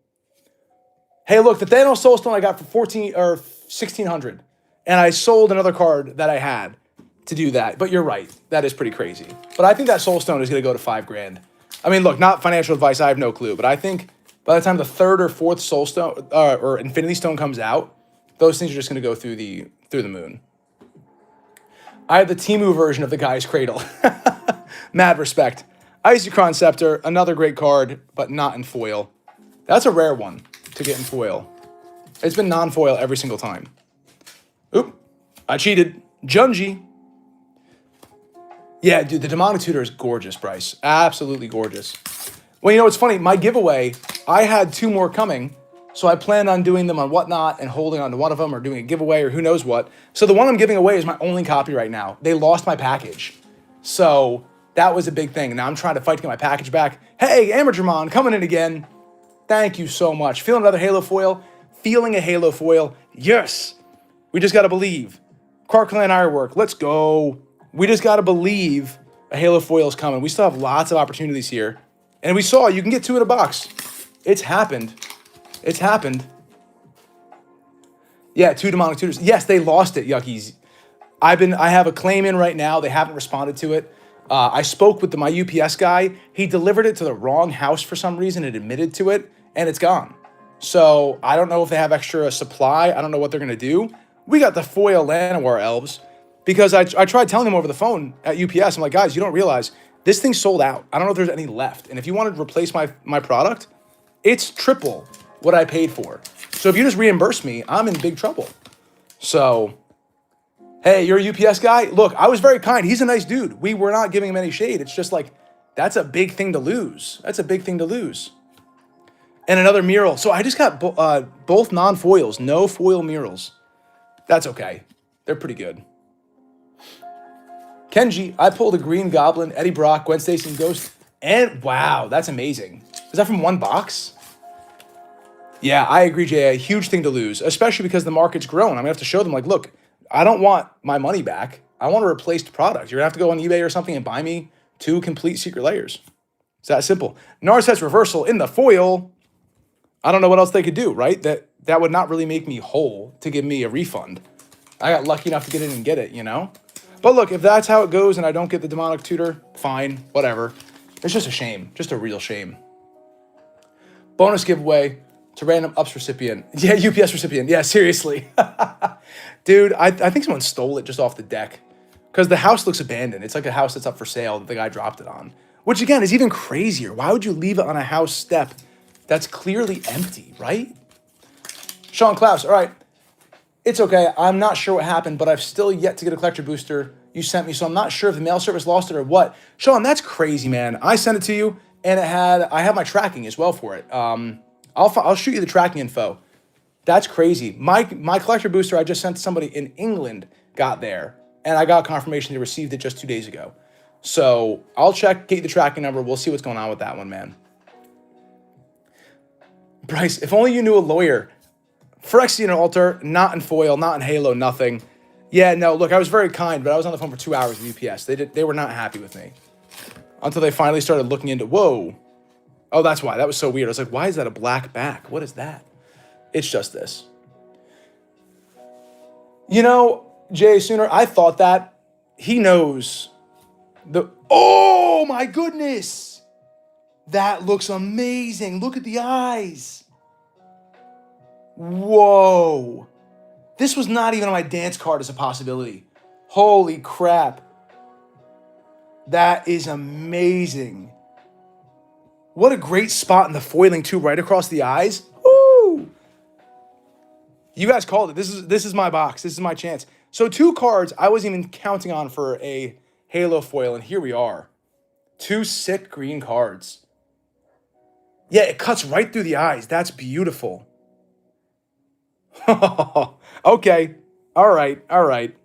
Hey, look, the Thanos Soulstone I got for 14 or 1,600. And I sold another card that I had to do that. But you're right. That is pretty crazy. But I think that Soulstone is going to go to $5,000. I mean, look, not financial advice. I have no clue. But I think by the time the 3rd or 4th Soulstone or Infinity Stone comes out, those things are just going to go through the moon. I have the Temu version of the Gaia's Cradle. Mad respect. Isochron Scepter, another great card, but not in foil. That's a rare one to get in foil. It's been non-foil every single time. Oop, I cheated. Junji. Yeah, dude, the Demonic Tutor is gorgeous, Bryce. Absolutely gorgeous. Well, you know, it's funny. My giveaway, I had 2 more coming. So I plan on doing them on Whatnot and holding on to one of them or doing a giveaway or who knows what. So the one I'm giving away is my only copy right now. They lost my package. So that was a big thing. Now I'm trying to fight to get my package back. Hey, Amateurmon, coming in again. Thank you so much. Feeling another Halo foil? Feeling a Halo foil? Yes. We just got to believe. Clark Clan Ironwork, let's go. We just got to believe a Halo foil is coming. We still have lots of opportunities here. And we saw you can get 2 in a box. It's happened. It's happened. Yeah, 2 demonic tutors. Yes, they lost it, Yuckies. I have a claim in right now. They haven't responded to it. I spoke with my UPS guy. He delivered it to the wrong house for some reason and admitted to it, and it's gone. So I don't know if they have extra supply. I don't know what they're going to do. We got the foil Llanowar elves because I tried telling them over the phone at UPS. I'm like, guys, you don't realize this thing sold out. I don't know if there's any left. And if you wanted to replace my product, it's triple what I paid for. So if you just reimburse me, I'm in big trouble. So, hey, you're a UPS guy? Look, I was very kind. He's a nice dude. We were not giving him any shade. It's just like, that's a big thing to lose. That's a big thing to lose. And another mural. So I just got both non-foils, no foil murals. That's okay. They're pretty good. Kenji, I pulled a Green Goblin, Eddie Brock, Gwen Stacy, and Ghost. And wow, that's amazing. Is that from one box? Yeah, I agree, Jay. A huge thing to lose, especially because the market's grown. I'm going to have to show them, like, look, I don't want my money back. I want a replaced product. You're going to have to go on eBay or something and buy me 2 complete secret layers. It's that simple. Narset's reversal in the foil. I don't know what else they could do, right? That would not really make me whole to give me a refund. I got lucky enough to get in and get it, you know? But look, if that's how it goes and I don't get the demonic tutor, fine, whatever. It's just a shame. Just a real shame. Bonus giveaway to random UPS recipient. Yeah, UPS recipient. Yeah, seriously. Dude, I think someone stole it just off the deck. Because the house looks abandoned. It's like a house that's up for sale that the guy dropped it on. Which, again, is even crazier. Why would you leave it on a house step that's clearly empty, right? Sean Klaus, all right. It's okay. I'm not sure what happened, but I've still yet to get a collector booster you sent me, so I'm not sure if the mail service lost it or what. Sean, that's crazy, man. I sent it to you, and I have my tracking as well for it. I'll shoot you the tracking info. That's crazy. My collector booster I just sent to somebody in England got there, and I got confirmation they received it just 2 days ago. So I'll check, get you the tracking number. We'll see what's going on with that one, man. Bryce, if only you knew a lawyer. Phyrexian Altar, not in foil, not in Halo, nothing. Yeah, no, look, I was very kind, but I was on the phone for 2 hours with UPS. They were not happy with me. Until they finally started looking into, whoa. Oh, that's why. That was so weird. I was like, why is that a black back? What is that? It's just this. You know, Jay Sooner, I thought that. He knows. Oh, my goodness. That looks amazing. Look at the eyes. Whoa. This was not even on my dance card as a possibility. Holy crap. That is amazing. What a great spot in the foiling, too, right across the eyes. Woo! You guys called it. This is my box. This is my chance. So 2 cards I wasn't even counting on for a Halo foil, and here we are. 2 sick green cards. Yeah, it cuts right through the eyes. That's beautiful. Okay. All right.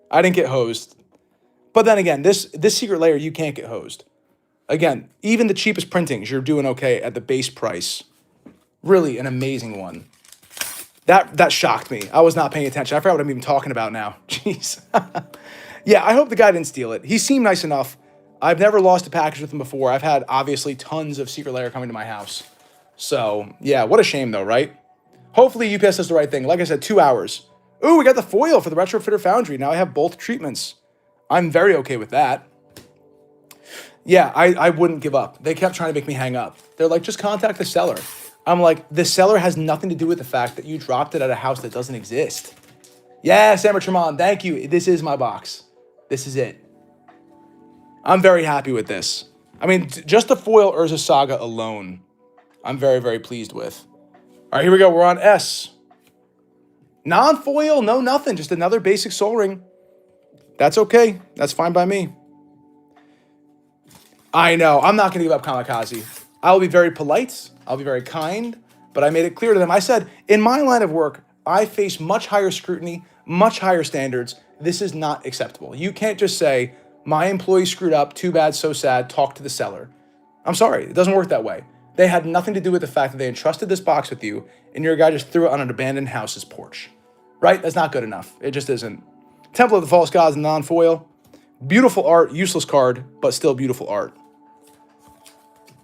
I didn't get hosed. But then again, this secret layer, you can't get hosed. Again, even the cheapest printings, you're doing okay at the base price. Really an amazing one. That shocked me. I was not paying attention. I forgot what I'm even talking about now. Jeez. Yeah, I hope the guy didn't steal it. He seemed nice enough. I've never lost a package with him before. I've had, obviously, tons of secret layer coming to my house. So, yeah, what a shame, though, right? Hopefully, UPS does the right thing. Like I said, 2 hours. Ooh, we got the foil for the Retrofitter Foundry. Now I have both treatments. I'm very okay with that. Yeah, I wouldn't give up. They kept trying to make me hang up. They're like, just contact the seller. I'm like, the seller has nothing to do with the fact that you dropped it at a house that doesn't exist. Yes, Amateurmon, thank you. This is my box. This is it. I'm very happy with this. I mean, just the foil Urza Saga alone, I'm very, very pleased with. All right, here we go. We're on S. Non-foil, no nothing. Just another basic Soul Ring. That's okay. That's fine by me. I know. I'm not going to give up Kamikaze. I'll be very polite. I'll be very kind. but I made it clear to them. I said, in my line of work, I face much higher scrutiny, much higher standards. This is not acceptable. You can't just say, my employee screwed up, too bad, so sad, talk to the seller. I'm sorry, it doesn't work that way. They had nothing to do with the fact that they entrusted this box with you and your guy just threw it on an abandoned house's porch, right? That's not good enough. It just isn't. Temple of the False Gods non-foil. Beautiful art, useless card, but still beautiful art.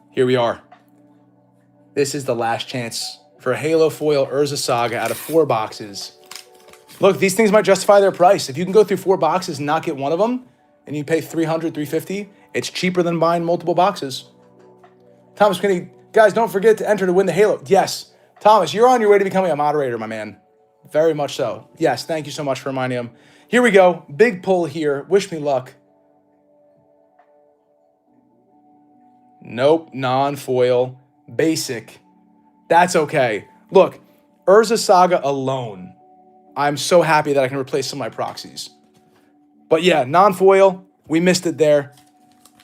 Here we are. This is the last chance for a Halo Foil Urza Saga out of 4 boxes. Look, these things might justify their price. If you can go through 4 boxes and not get one of them, and you pay $300, $350, it's cheaper than buying multiple boxes. Thomas Kinney, guys, don't forget to enter to win the Halo. Yes, Thomas, you're on your way to becoming a moderator, my man. Very much so. Yes, thank you so much for reminding him. Here we go. Big pull here. Wish me luck. Nope, non-foil, basic. That's okay. Look, Urza Saga alone, I'm so happy that I can replace some of my proxies. But yeah, non-foil, we missed it there.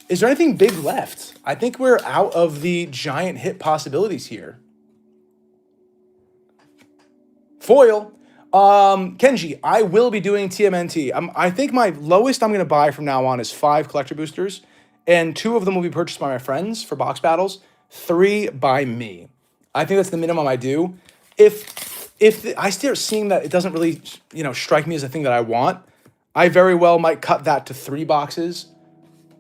Is there anything big left? I think we're out of the giant hit possibilities here. Foil. Kenji, I will be doing TMNT. I think my lowest I'm going to buy from now on is 5 collector boosters, and 2 of them will be purchased by my friends for box battles, 3 by me. I think that's the minimum I do. If I start seeing that it doesn't really, strike me as a thing that I want, I very well might cut that to 3 boxes,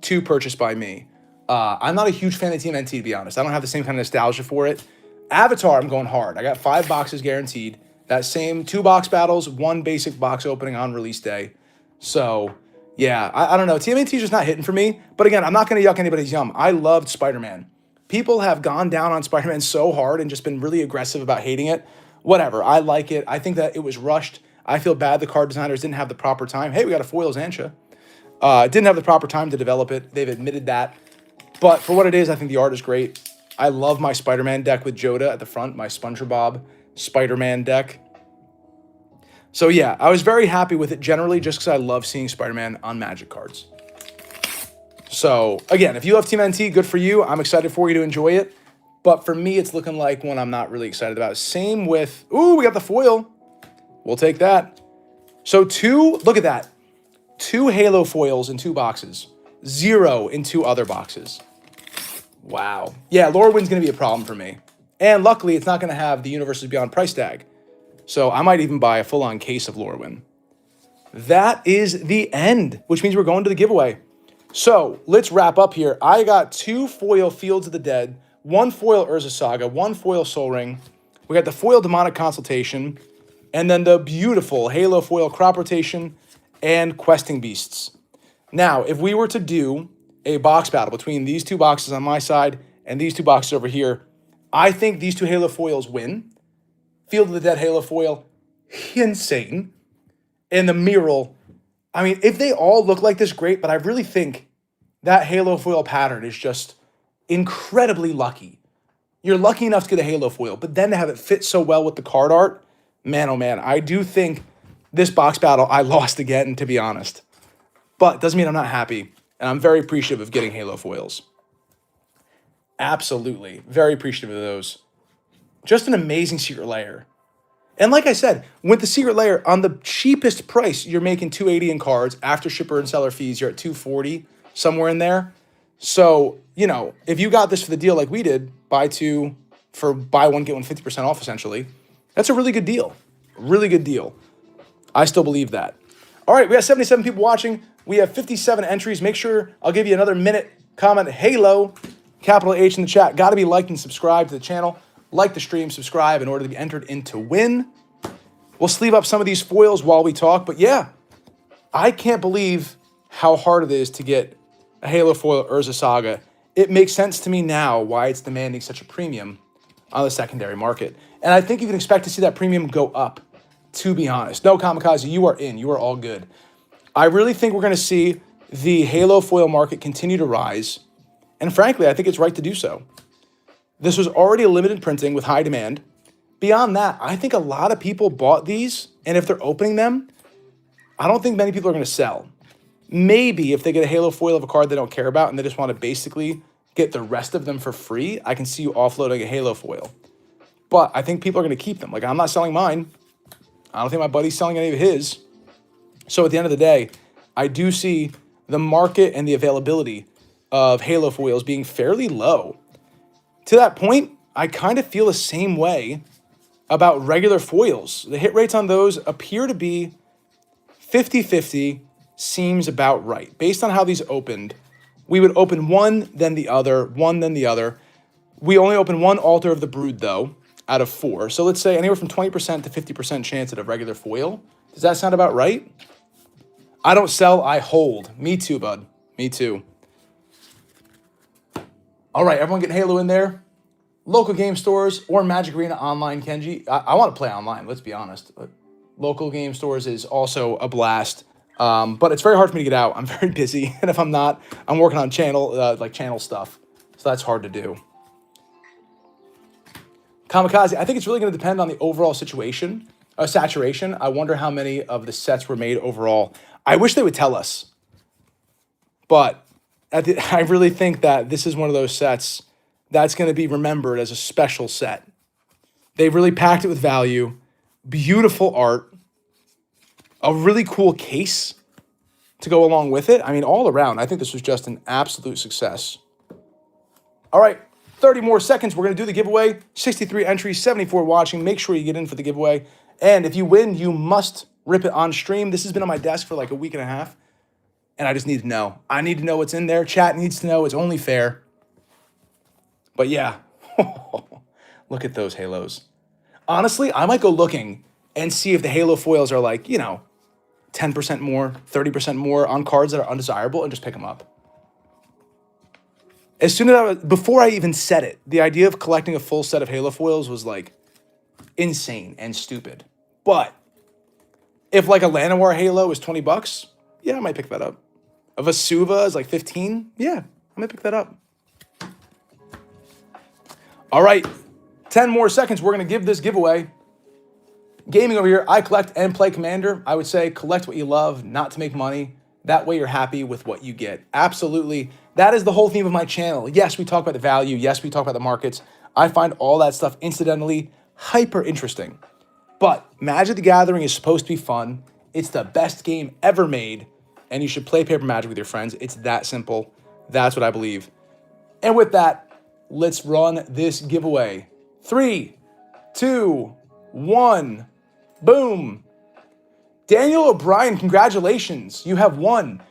2 purchased by me. I'm not a huge fan of TMNT, to be honest. I don't have the same kind of nostalgia for it. Avatar, I'm going hard. I got 5 boxes guaranteed. That same 2 box battles, 1 basic box opening on release day. So, yeah, I don't know. TMNT is just not hitting for me. But again, I'm not going to yuck anybody's yum. I loved Spider-Man. People have gone down on Spider-Man so hard and just been really aggressive about hating it. Whatever. I like it. I think that it was rushed. I feel bad the card designers didn't have the proper time. Hey, we got a foil Xantia. Didn't have the proper time to develop it. They've admitted that. But for what it is, I think the art is great. I love my Spider-Man deck with Joda at the front, my SpongeBob Spider-Man deck. So yeah, I was very happy with it generally just because I love seeing Spider-Man on Magic cards. So again, if you love TMNT, good for you. I'm excited for you to enjoy it. But for me, it's looking like one I'm not really excited about. Same with, ooh, we got the foil. We'll take that. So 2, look at that. 2 Halo foils in 2 boxes. 0 in 2 other boxes. Wow. Yeah, Lorwyn's going to be a problem for me. And luckily, it's not going to have the Universes Beyond price tag. So I might even buy a full-on case of Lorwyn. That is the end, which means we're going to the giveaway. So let's wrap up here. I got 2 foil Fields of the Dead, 1 foil Urza Saga, 1 foil Sol Ring. We got the foil Demonic Consultation, and then the beautiful Halo foil Crop Rotation and Questing Beasts. Now, if we were to do a box battle between these 2 boxes on my side and these 2 boxes over here, I think these 2 Halo foils win. Field of the Dead Halo foil, insane. And the Mural, I mean, if they all look like this, great, but I really think that Halo foil pattern is just incredibly lucky. You're lucky enough to get a Halo foil, but then to have it fit so well with the card art, man, oh man, I do think this box battle I lost again, to be honest. But doesn't mean I'm not happy, and I'm very appreciative of getting Halo foils. Absolutely, very appreciative of those. Just an amazing secret layer. And like I said, with the secret layer, on the cheapest price, you're making $280 in cards. After shipper and seller fees, you're at $240, somewhere in there. So, if you got this for the deal like we did, buy 2 for buy 1, get 1 50% off, essentially, that's a really good deal. Really good deal. I still believe that. All right, we got 77 people watching. We have 57 entries. Make sure I'll give you another minute. Comment Halo, capital H in the chat. Got to be liked and subscribed to the channel. Like the stream, subscribe in order to be entered in to win. We'll sleeve up some of these foils while we talk. But yeah, I can't believe how hard it is to get a Halo foil Urza Saga. It makes sense to me now why it's demanding such a premium on the secondary market. And I think you can expect to see that premium go up, to be honest. No, Kamikaze, you are in. You are all good. I really think we're going to see the Halo foil market continue to rise. And frankly, I think it's right to do so. This was already a limited printing with high demand. Beyond that, I think a lot of people bought these, and if they're opening them, I don't think many people are going to sell. Maybe if they get a Halo foil of a card they don't care about and they just want to basically get the rest of them for free, I can see you offloading a Halo foil. But I think people are going to keep them. Like, I'm not selling mine. I don't think my buddy's selling any of his. So at the end of the day, I do see the market and the availability of Halo foils being fairly low. To that point, I kind of feel the same way about regular foils. The hit rates on those appear to be 50-50, seems about right. Based on how these opened, we would open one, then the other, one, then the other. We only open one Altar of the Brood, though, out of 4. So let's say anywhere from 20% to 50% chance at a regular foil. Does that sound about right? I don't sell, I hold. Me too, bud. Me too. All right, everyone get Halo in there. Local game stores or Magic Arena online, Kenji. I want to play online, let's be honest. Local game stores is also a blast. But it's very hard for me to get out. I'm very busy. And if I'm not, I'm working on channel stuff. So that's hard to do. Kamikaze, I think it's really going to depend on the overall saturation. I wonder how many of the sets were made overall. I wish they would tell us. But I really think that this is one of those sets that's going to be remembered as a special set. They really packed it with value, beautiful art, a really cool case to go along with it. I mean, all around, I think this was just an absolute success. All right, 30 more seconds. We're going to do the giveaway. 63 entries, 74 watching. Make sure you get in for the giveaway. And if you win, you must rip it on stream. This has been on my desk for like a week and a half, and I just need to know. I need to know what's in there. Chat needs to know. It's only fair. But yeah, look at those Halos. Honestly, I might go looking and see if the Halo foils are like, 10% more, 30% more on cards that are undesirable and just pick them up. As soon as before I even said it, the idea of collecting a full set of Halo foils was like insane and stupid. But if like a Llanowar Halo is $20, yeah, I might pick that up. A Vesuva is like 15, yeah, I might pick that up. All right, 10 more seconds. We're going to give this giveaway. Gaming over here, I collect and play Commander. I would say collect what you love, not to make money. That way you're happy with what you get. Absolutely. That is the whole theme of my channel. Yes, we talk about the value. Yes, we talk about the markets. I find all that stuff incidentally hyper interesting. But Magic the Gathering is supposed to be fun. It's the best game ever made, and you should play Paper Magic with your friends. It's that simple. That's what I believe. And with that, let's run this giveaway. 3, 2, 1, boom. Daniel O'Brien, congratulations. You have won.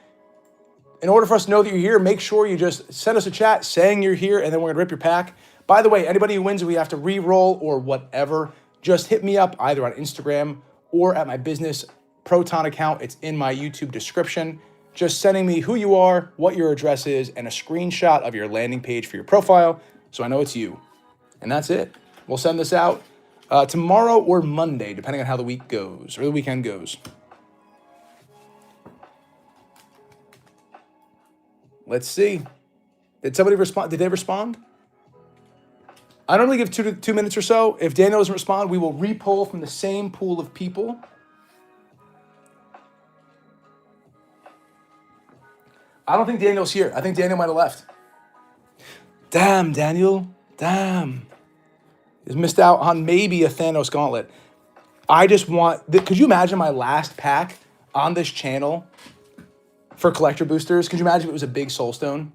In order for us to know that you're here, make sure you just send us a chat saying you're here, and then we're going to rip your pack. By the way, anybody who wins, we have to re-roll or whatever, just hit me up either on Instagram or at my business Proton account. It's in my YouTube description. Just sending me who you are, what your address is, and a screenshot of your landing page for your profile so I know it's you. And that's it. We'll send this out tomorrow or Monday, depending on how the week goes, or the weekend goes. Let's see. Did somebody respond? Did they respond? I normally give 2 minutes or so. If Daniel doesn't respond, we will re-poll from the same pool of people. I don't think Daniel's here. I think Daniel might have left. Damn, Daniel. Damn. He's missed out on maybe a Thanos gauntlet. I just want... Could you imagine my last pack on this channel for collector boosters? Could you imagine if it was a big Soulstone?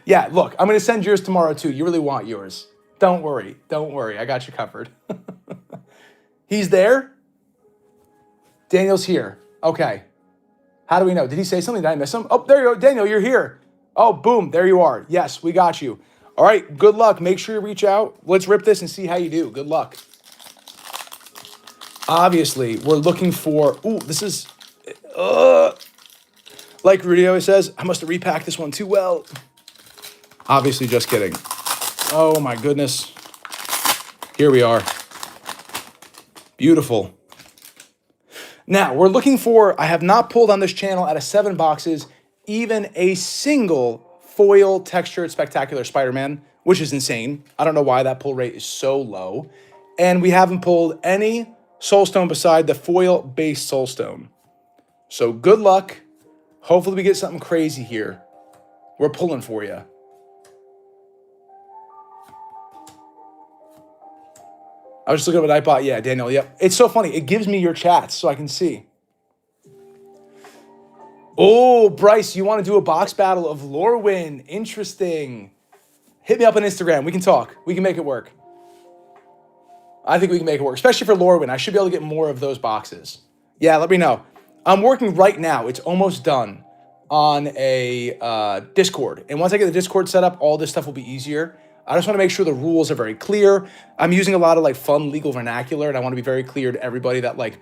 Yeah, look, I'm going to send yours tomorrow too. You really want yours. Don't worry. Don't worry. I got you covered. He's there? Daniel's here. Okay. How do we know? Did he say something? Did I miss him? Oh, there you go. Daniel, you're here. Oh, boom. There you are. Yes, we got you. All right. Good luck. Make sure you reach out. Let's rip this and see how you do. Good luck. Obviously, we're looking for... Ooh, this is... like Rudy always says, I must have repacked this one too well. Obviously, just kidding. Oh, my goodness. Here we are. Beautiful. Now, we're looking for, I have not pulled on this channel out of 7 boxes, even a single foil textured spectacular Spider-Man, which is insane. I don't know why that pull rate is so low. And we haven't pulled any Soulstone beside the foil-based Soulstone. So good luck. Hopefully we get something crazy here. We're pulling for you. I was just looking at what Nightbot. Yeah, Daniel. Yep. It's so funny. It gives me your chats so I can see. Oh, Bryce, you want to do a box battle of Lorwyn? Interesting. Hit me up on Instagram. We can talk. We can make it work. I think we can make it work, especially for Lorwyn. I should be able to get more of those boxes. Yeah, let me know. I'm working right now. It's almost done on a Discord. And once I get the Discord set up, all this stuff will be easier. I just want to make sure the rules are very clear. I'm using a lot of like fun legal vernacular, and I want to be very clear to everybody that like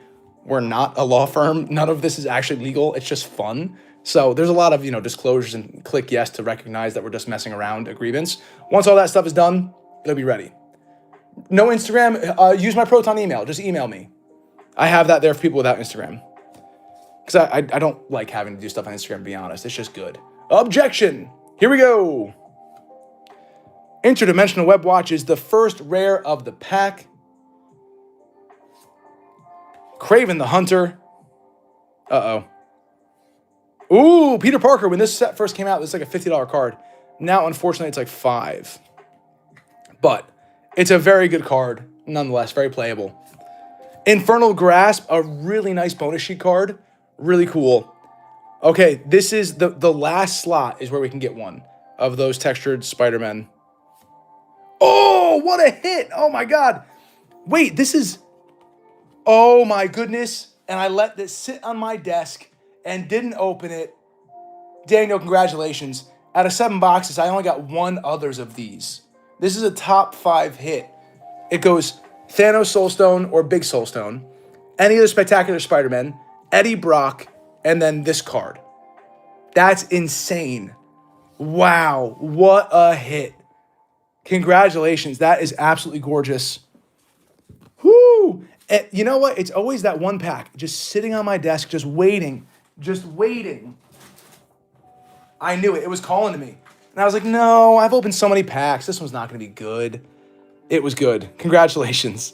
we're not a law firm. None of this is actually legal. It's just fun. So there's a lot of, disclosures and click yes to recognize that we're just messing around agreements. Once all that stuff is done, it'll be ready. No Instagram. Use my Proton email. Just email me. I have that there for people without Instagram. Because I don't like having to do stuff on Instagram, to be honest. It's just good. Objection. Here we go. Interdimensional Web Watch is the first rare of the pack. Craven the Hunter. Uh-oh. Ooh, Peter Parker. When this set first came out, it was like a $50 card. Now, unfortunately, it's like $5. But it's a very good card, nonetheless. Very playable. Infernal Grasp, a really nice bonus sheet card. Really cool. Okay, this is the last slot is where we can get one of those textured Spider-Men. Oh, what a hit. Oh, my God. Wait, this is... Oh, my goodness. And I let this sit on my desk and didn't open it. Daniel, congratulations. Out of 7 boxes, I only got 1 others of these. This is a top 5 hit. It goes Thanos Soulstone or Big Soulstone, any of the Spectacular Spider-Man, Eddie Brock, and then this card. That's insane. Wow, what a hit. Congratulations. That is absolutely gorgeous. Whoo! And you know what? It's always that one pack just sitting on my desk, just waiting. I knew it. It was calling to me. And I was like, no, I've opened so many packs. This one's not going to be good. It was good. Congratulations.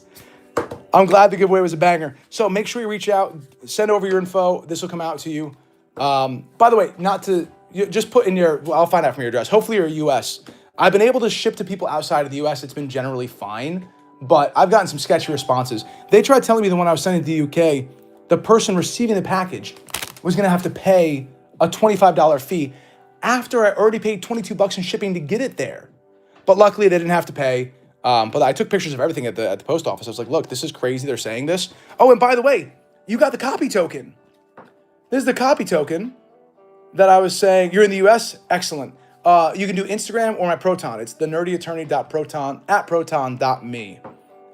I'm glad the giveaway was a banger. So make sure you reach out, send over your info. This will come out to you. By the way, just put in I'll find out from your address. Hopefully you're US. I've been able to ship to people outside of the US. It's been generally fine, but I've gotten some sketchy responses. They tried telling me that when I was sending to the UK, the person receiving the package was going to have to pay a $25 fee after I already paid $22 in shipping to get it there. But luckily they didn't have to pay. But I took pictures of everything at the post office. I was like, look, this is crazy. They're saying this. Oh, and by the way, you got the copy token. This is the copy token that I was saying. You're in the US? Excellent. You can do Instagram or my Proton. It's thenerdyattorney.proton@proton.me.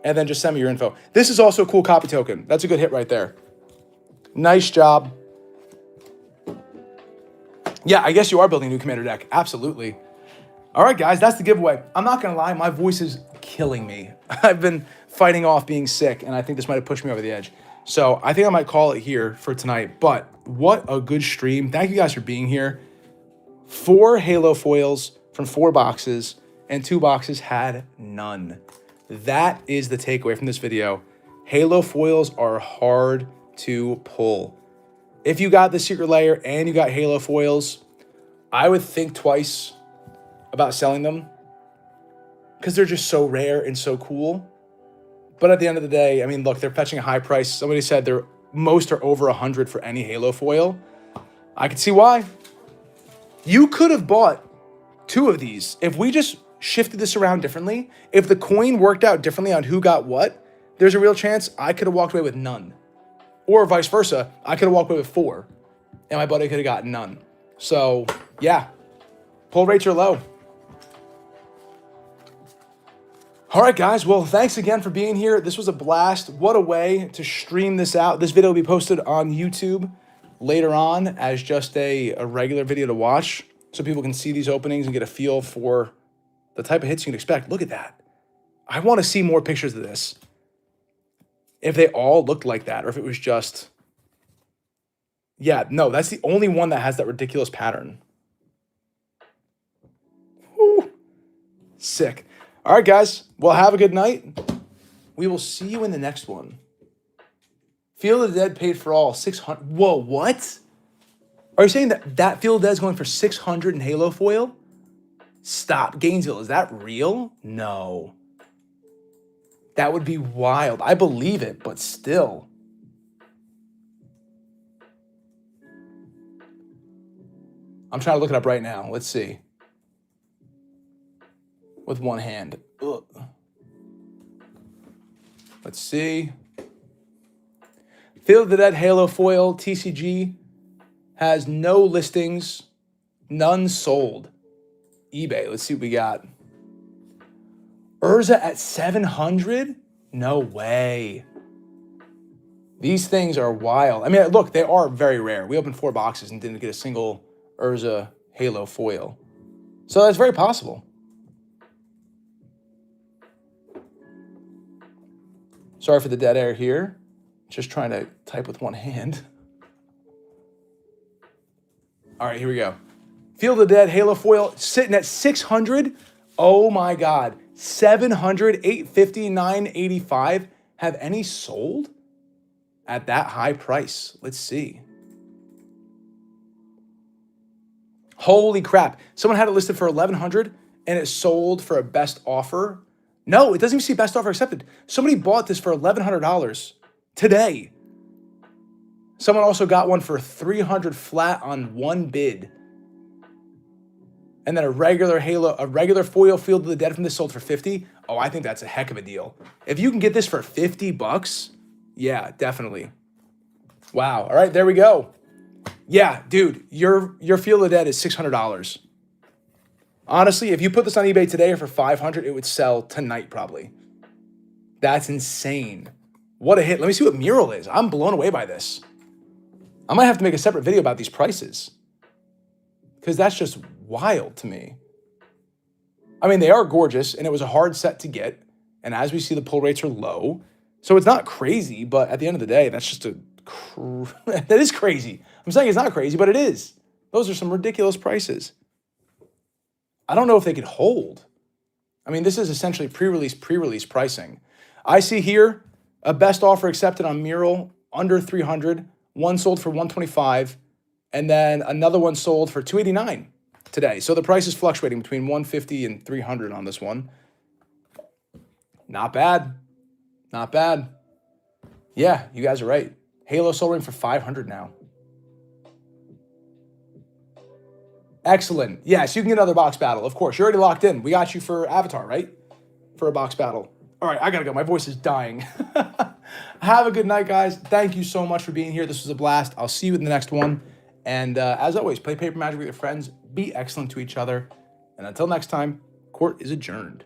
And then just send me your info. This is also a cool copy token. That's a good hit right there. Nice job. Yeah, I guess you are building a new commander deck. Absolutely. All right, guys, that's the giveaway. I'm not going to lie. My voice is killing me. I've been fighting off being sick, and I think this might have pushed me over the edge. So I think I might call it here for tonight. But what a good stream. Thank you guys for being here. 4 Halo foils from 4 boxes, and 2 boxes had none. That is the takeaway from this video. Halo foils are hard to pull. If you got the Secret Lair and you got Halo foils, I would think twice about selling them because they're just so rare and so cool. But at the end of the day, I mean, look, they're fetching a high price. Somebody said most are over 100 for any Halo foil. I can see why. You could have bought 2 of these. If we just shifted this around differently, if the coin worked out differently on who got what, there's a real chance I could have walked away with none. Or vice versa, I could have walked away with 4, and my buddy could have gotten none. So, yeah, pull rates are low. All right, guys. Well, thanks again for being here. This was a blast. What a way to stream this out. This video will be posted on YouTube later on as just a regular video to watch so people can see these openings and get a feel for the type of hits you can expect. Look at that. I want to see more pictures of this. If they all looked like that, or if it was just... Yeah, no, that's the only one that has that ridiculous pattern. Woo. Sick. All right, guys. Well, have a good night. We will see you in the next one. Field of the Dead paid for all. 600. Whoa, what? Are you saying that Field of the Dead is going for 600 in Halo foil? Stop. Gainesville, is that real? No. That would be wild. I believe it, but still. I'm trying to look it up right now. Let's see. With one hand. Ugh. Let's see. Field of the Dead Halo Foil TCG has no listings, none sold. eBay, let's see what we got. Urza at 700? No way. These things are wild. I mean, look, they are very rare. We opened 4 boxes and didn't get a single Urza Halo Foil. So that's very possible. Sorry for the dead air here. Just trying to type with one hand. All right, here we go. Field of the Dead Halo Foil sitting at 600. Oh my God. 700, 850, 985. Have any sold at that high price? Let's see. Holy crap. Someone had it listed for 1100 and it sold for a best offer. No, it doesn't even see best offer accepted. Somebody bought this for $1,100 today. Someone also got one for 300 flat on one bid. And then a regular foil Field of the Dead from this sold for 50. Oh, I think that's a heck of a deal. If you can get this for 50 bucks, yeah, definitely. Wow. All right, there we go. Yeah, dude, your Field of the Dead is $600. Honestly, if you put this on eBay today or for 500, it would sell tonight probably. That's insane. What a hit. Let me see what Mural is. I'm blown away by this. I might have to make a separate video about these prices because that's just wild to me. I mean, they are gorgeous and it was a hard set to get. And as we see, the pull rates are low. So it's not crazy, but at the end of the day, that's just that is crazy. I'm saying it's not crazy, but it is. Those are some ridiculous prices. I don't know if they could hold. I mean, this is essentially pre-release pricing. I see here a best offer accepted on Mural under 300, one sold for 125, and then another one sold for 289 today. So the price is fluctuating between 150 and 300 on this one. Not bad. Not bad. Yeah, you guys are right. Halo Soul Ring for 500 now. Excellent. Yes, you can get another box battle. Of course, you're already locked in. We got you for Avatar, right? For a box battle. All right, I gotta go. My voice is dying. Have a good night, guys. Thank you so much for being here. This was a blast. I'll see you in the next one. And as always, play Paper Magic with your friends. Be excellent to each other. And until next time, court is adjourned.